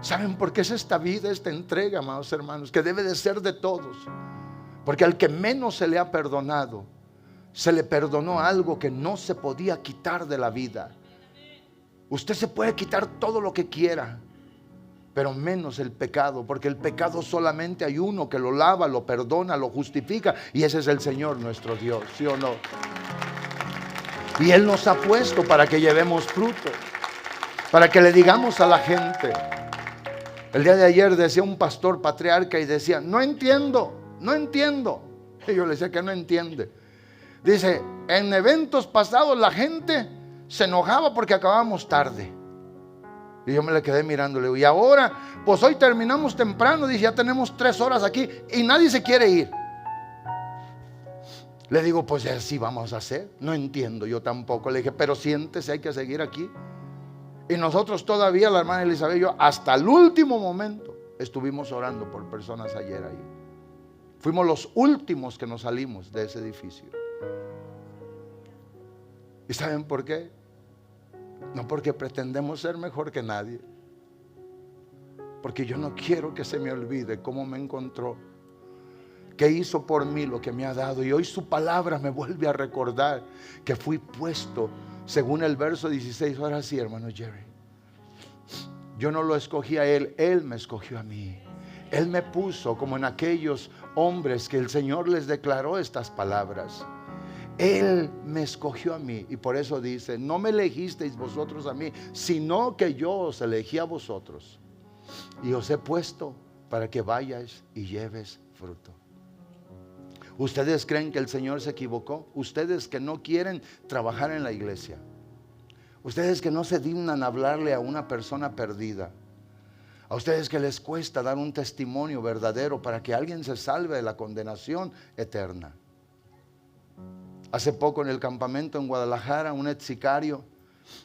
¿Saben por qué es esta vida, esta entrega, amados hermanos? Que debe de ser de todos. Porque al que menos se le ha perdonado, se le perdonó algo que no se podía quitar de la vida. Usted se puede quitar todo lo que quiera, pero menos el pecado, porque el pecado solamente hay uno que lo lava, lo perdona, lo justifica, y ese es el Señor nuestro Dios, ¿sí o no? Y Él nos ha puesto para que llevemos fruto, para que le digamos a la gente. El día de ayer decía un pastor patriarca y decía, no entiendo. Y yo le decía que no entiende. Dice, en eventos pasados la gente se enojaba porque acabábamos tarde. Y yo me le quedé mirando, le digo, y ahora, pues hoy terminamos temprano, dice, ya tenemos 3 horas aquí y nadie se quiere ir. Le digo, pues así vamos a hacer. No entiendo, yo tampoco. Le dije, pero siéntese, hay que seguir aquí. Y nosotros todavía, la hermana Elizabeth y yo, hasta el último momento estuvimos orando por personas ayer ahí. Fuimos los últimos que nos salimos de ese edificio. ¿Y saben por qué? No porque pretendemos ser mejor que nadie, porque yo no quiero que se me olvide cómo me encontró, que hizo por mí lo que me ha dado. Y hoy su palabra me vuelve a recordar que fui puesto según el verso 16. Ahora sí, hermano Jerry, yo no lo escogí a él, él me escogió a mí. Él me puso como en aquellos hombres que el Señor les declaró estas palabras. Él me escogió a mí, y por eso dice, no me elegisteis vosotros a mí, sino que yo os elegí a vosotros y os he puesto para que vayáis y lleves fruto. ¿Ustedes creen que el Señor se equivocó? Ustedes que no quieren trabajar en la iglesia, ustedes que no se dignan hablarle a una persona perdida, a ustedes que les cuesta dar un testimonio verdadero para que alguien se salve de la condenación eterna. Hace poco en el campamento en Guadalajara, un ex sicario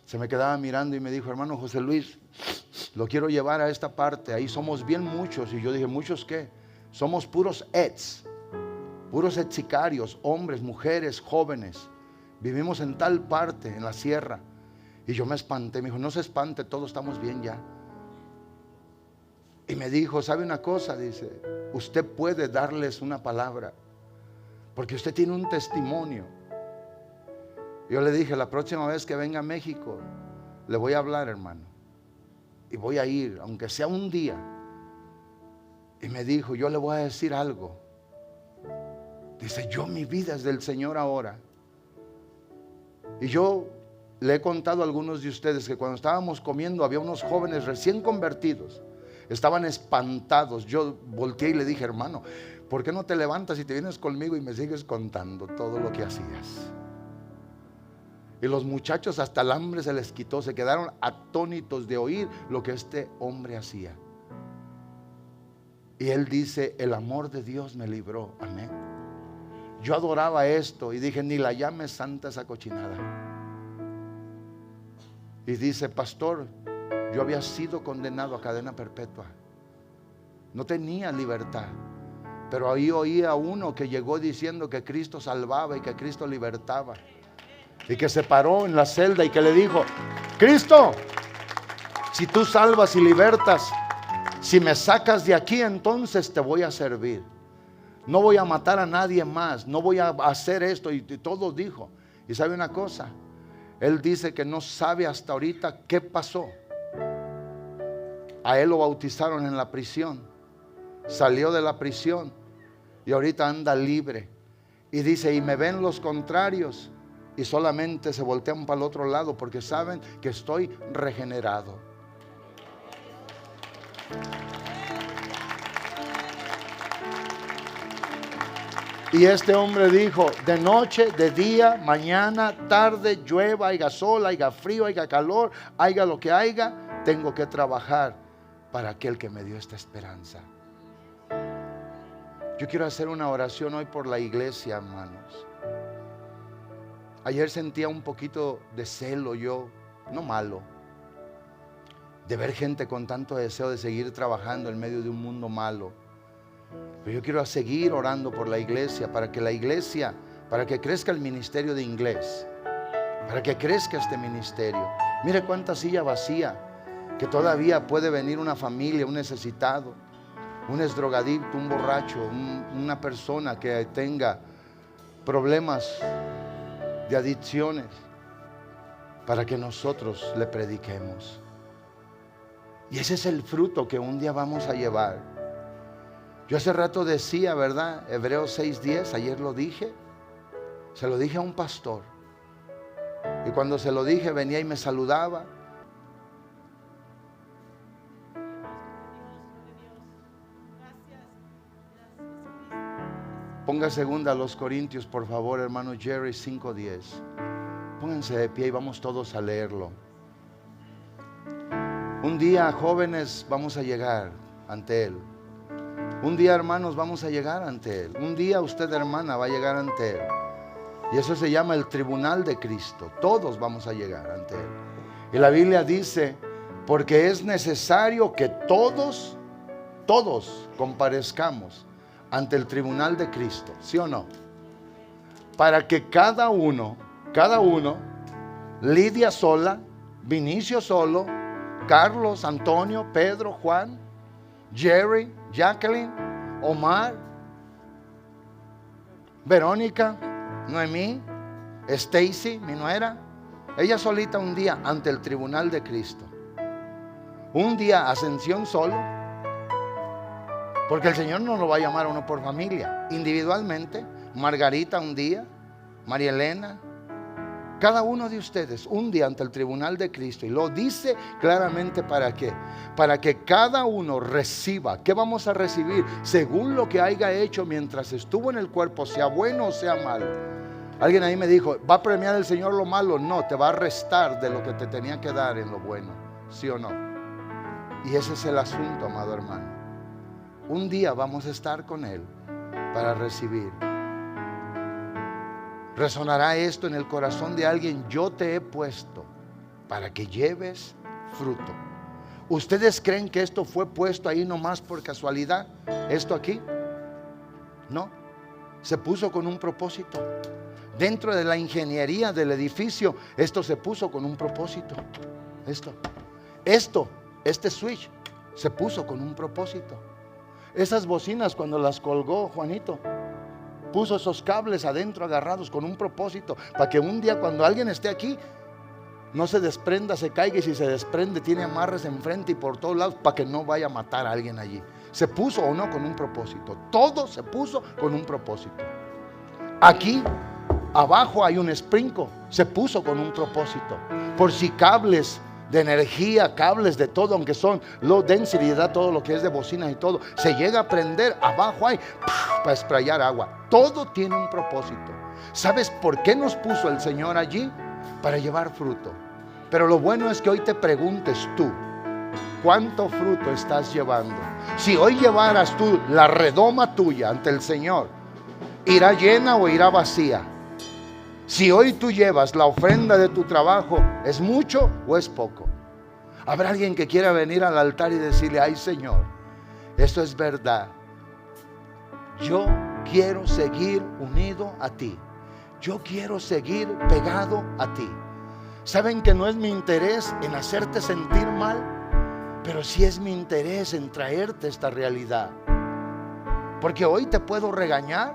se me quedaba mirando y me dijo, hermano José Luis, lo quiero llevar a esta parte, ahí somos bien muchos. Y yo dije, ¿muchos qué? Somos puros ex sicarios, hombres, mujeres, jóvenes. Vivimos en tal parte, en la sierra. Y yo me espanté, me dijo, no se espante, todos estamos bien ya. Y me dijo, ¿sabe una cosa? Dice, usted puede darles una palabra, porque usted tiene un testimonio. Yo le dije, la próxima vez que venga a México, le voy a hablar, hermano. Y voy a ir, aunque sea un día. Y me dijo, yo le voy a decir algo. Dice, mi vida es del Señor ahora. Y yo le he contado a algunos de ustedes que cuando estábamos comiendo había unos jóvenes recién convertidos. Estaban espantados. Yo volteé y le dije, hermano, ¿por qué no te levantas y te vienes conmigo y me sigues contando todo lo que hacías? Y los muchachos hasta el hambre se les quitó, se quedaron atónitos de oír lo que este hombre hacía. Y él dice, el amor de Dios me libró, amén. Yo adoraba esto y dije, ni la llames santa esa cochinada. Y dice, pastor, yo había sido condenado a cadena perpetua, no tenía libertad. Pero ahí oía a uno que llegó diciendo que Cristo salvaba y que Cristo libertaba. Y que se paró en la celda y que le dijo, Cristo, si tú salvas y libertas, Si me sacas de aquí, entonces te voy a servir. No voy a matar a nadie más, no voy a hacer esto. Y todo dijo. Y sabe una cosa, él dice que no sabe hasta ahorita qué pasó. A él lo bautizaron en la prisión, salió de la prisión y ahorita anda libre. Y dice, y me ven los contrarios y solamente se voltean para el otro lado porque saben que estoy regenerado. Y este hombre dijo, de noche, de día, mañana, tarde, llueva, haya sol, haya frío, haya calor, haya lo que haya, tengo que trabajar para aquel que me dio esta esperanza. Yo quiero hacer una oración hoy por la iglesia, hermanos. Ayer sentía un poquito de celo yo, no malo, de ver gente con tanto deseo de seguir trabajando en medio de un mundo malo. Pero yo quiero seguir orando por la iglesia, para que crezca el ministerio de inglés, para que crezca este ministerio. Mire cuánta silla vacía, que todavía puede venir una familia, un necesitado, un exdrogadicto, un borracho, una persona que tenga problemas de adicciones, para que nosotros le prediquemos. Y ese es el fruto que un día vamos a llevar. Yo hace rato decía, ¿verdad? Hebreos 6:10, ayer lo dije. Se lo dije a un pastor. Y cuando se lo dije, venía y me saludaba. Ponga segunda a los Corintios, por favor, hermano Jerry, 5:10. Pónganse de pie y vamos todos a leerlo. Un día, jóvenes, vamos a llegar ante Él. Un día, hermanos, vamos a llegar ante Él. Un día usted, hermana, va a llegar ante Él. Y eso se llama el tribunal de Cristo. Todos vamos a llegar ante Él. Y la Biblia dice, porque es necesario que todos comparezcamos ante el tribunal de Cristo. ¿Sí o no? Para que cada uno, Lidia sola, Vinicio solo, Carlos, Antonio, Pedro, Juan, Jerry, Jacqueline, Omar, Verónica, Noemí, Stacy, mi nuera, ella solita un día ante el tribunal de Cristo. Un día Ascensión solo, porque el Señor no lo va a llamar a uno por familia, individualmente. Margarita un día, María Elena, cada uno de ustedes un día ante el tribunal de Cristo. Y lo dice claramente, ¿para qué? Para que cada uno reciba. ¿Qué vamos a recibir? Según lo que haya hecho mientras estuvo en el cuerpo, sea bueno o sea malo. Alguien ahí me dijo, ¿va a premiar el Señor lo malo? No, te va a restar de lo que te tenía que dar en lo bueno. ¿Sí o no? Y ese es el asunto, amado hermano. Un día vamos a estar con Él para recibir. Resonará esto en el corazón de alguien: yo te he puesto para que lleves fruto. ¿Ustedes creen que esto fue puesto ahí nomás por casualidad? ¿Esto aquí? No, se puso con un propósito. Dentro de la ingeniería del edificio, esto se puso con un propósito. Este switch se puso con un propósito. Esas bocinas, cuando las colgó Juanito, puso esos cables adentro agarrados con un propósito, para que un día cuando alguien esté aquí no se desprenda, se caiga, y si se desprende tiene amarres enfrente y por todos lados, para que no vaya a matar a alguien allí. Se puso o no con un propósito. Todo se puso con un propósito. Aquí abajo hay un sprinkle, se puso con un propósito. Por si cables de energía, cables de todo, aunque son low density, da todo lo que es de bocinas y todo, se llega a prender, abajo hay para sprayar agua. Todo tiene un propósito. ¿Sabes por qué nos puso el Señor allí? Para llevar fruto. Pero lo bueno es que hoy te preguntes tú, ¿cuánto fruto estás llevando? Si hoy llevaras tú la redoma tuya ante el Señor, ¿irá llena o irá vacía? Si hoy tú llevas la ofrenda de tu trabajo, ¿es mucho o es poco? Habrá alguien que quiera venir al altar y decirle: ay Señor, esto es verdad. Yo quiero seguir unido a ti. Yo quiero seguir pegado a ti. ¿Saben que no es mi interés en hacerte sentir mal? pero sí es mi interés en traerte esta realidad. Porque hoy te puedo regañar.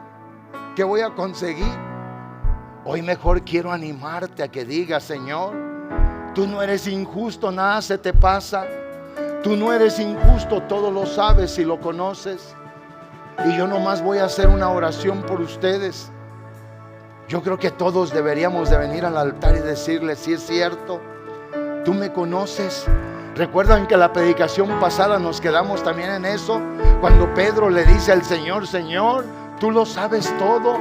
¿Qué voy a conseguir? Hoy mejor quiero animarte a que digas: Señor, tú no eres injusto, nada se te pasa. Tú no eres injusto, todo lo sabes y lo conoces. Y yo nomás voy a hacer una oración por ustedes. Yo creo que todos deberíamos de venir al altar y decirle: sí es cierto, tú me conoces. Recuerdan que la predicación pasada nos quedamos también en eso, cuando Pedro le dice al Señor: Señor, tú lo sabes todo.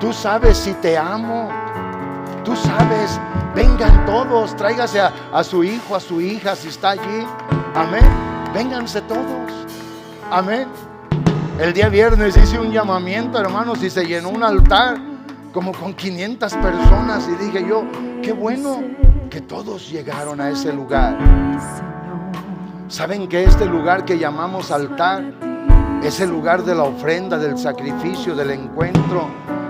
Tú sabes si te amo. Tú sabes. Vengan todos, tráigase a su hijo, a su hija, si está allí. Amén. Vénganse todos. Amén. El día viernes hice un llamamiento, hermanos, y se llenó un altar como con 500 personas. Y dije yo: qué bueno que todos llegaron a ese lugar. ¿Saben que este lugar que llamamos altar es el lugar de la ofrenda, del sacrificio, del encuentro,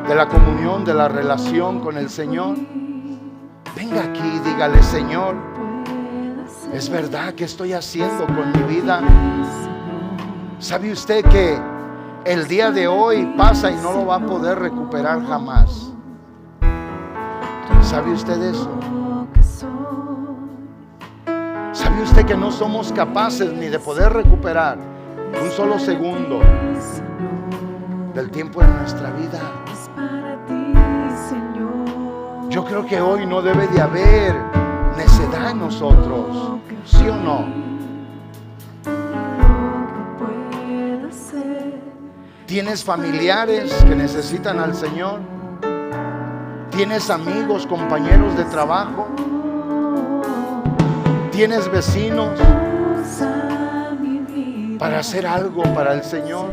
de la comunión, de la relación con el Señor? Venga aquí y dígale: Señor, ¿es verdad que estoy haciendo con mi vida? ¿Sabe usted que el día de hoy pasa y no lo va a poder recuperar jamás? ¿Sabe usted eso? ¿Sabe usted que no somos capaces ni de poder recuperar un solo segundo del tiempo de nuestra vida? Yo creo que hoy no debe de haber necedad en nosotros, ¿sí o no? ¿Tienes familiares que necesitan al Señor? ¿Tienes amigos, compañeros de trabajo? ¿Tienes vecinos para hacer algo para el Señor?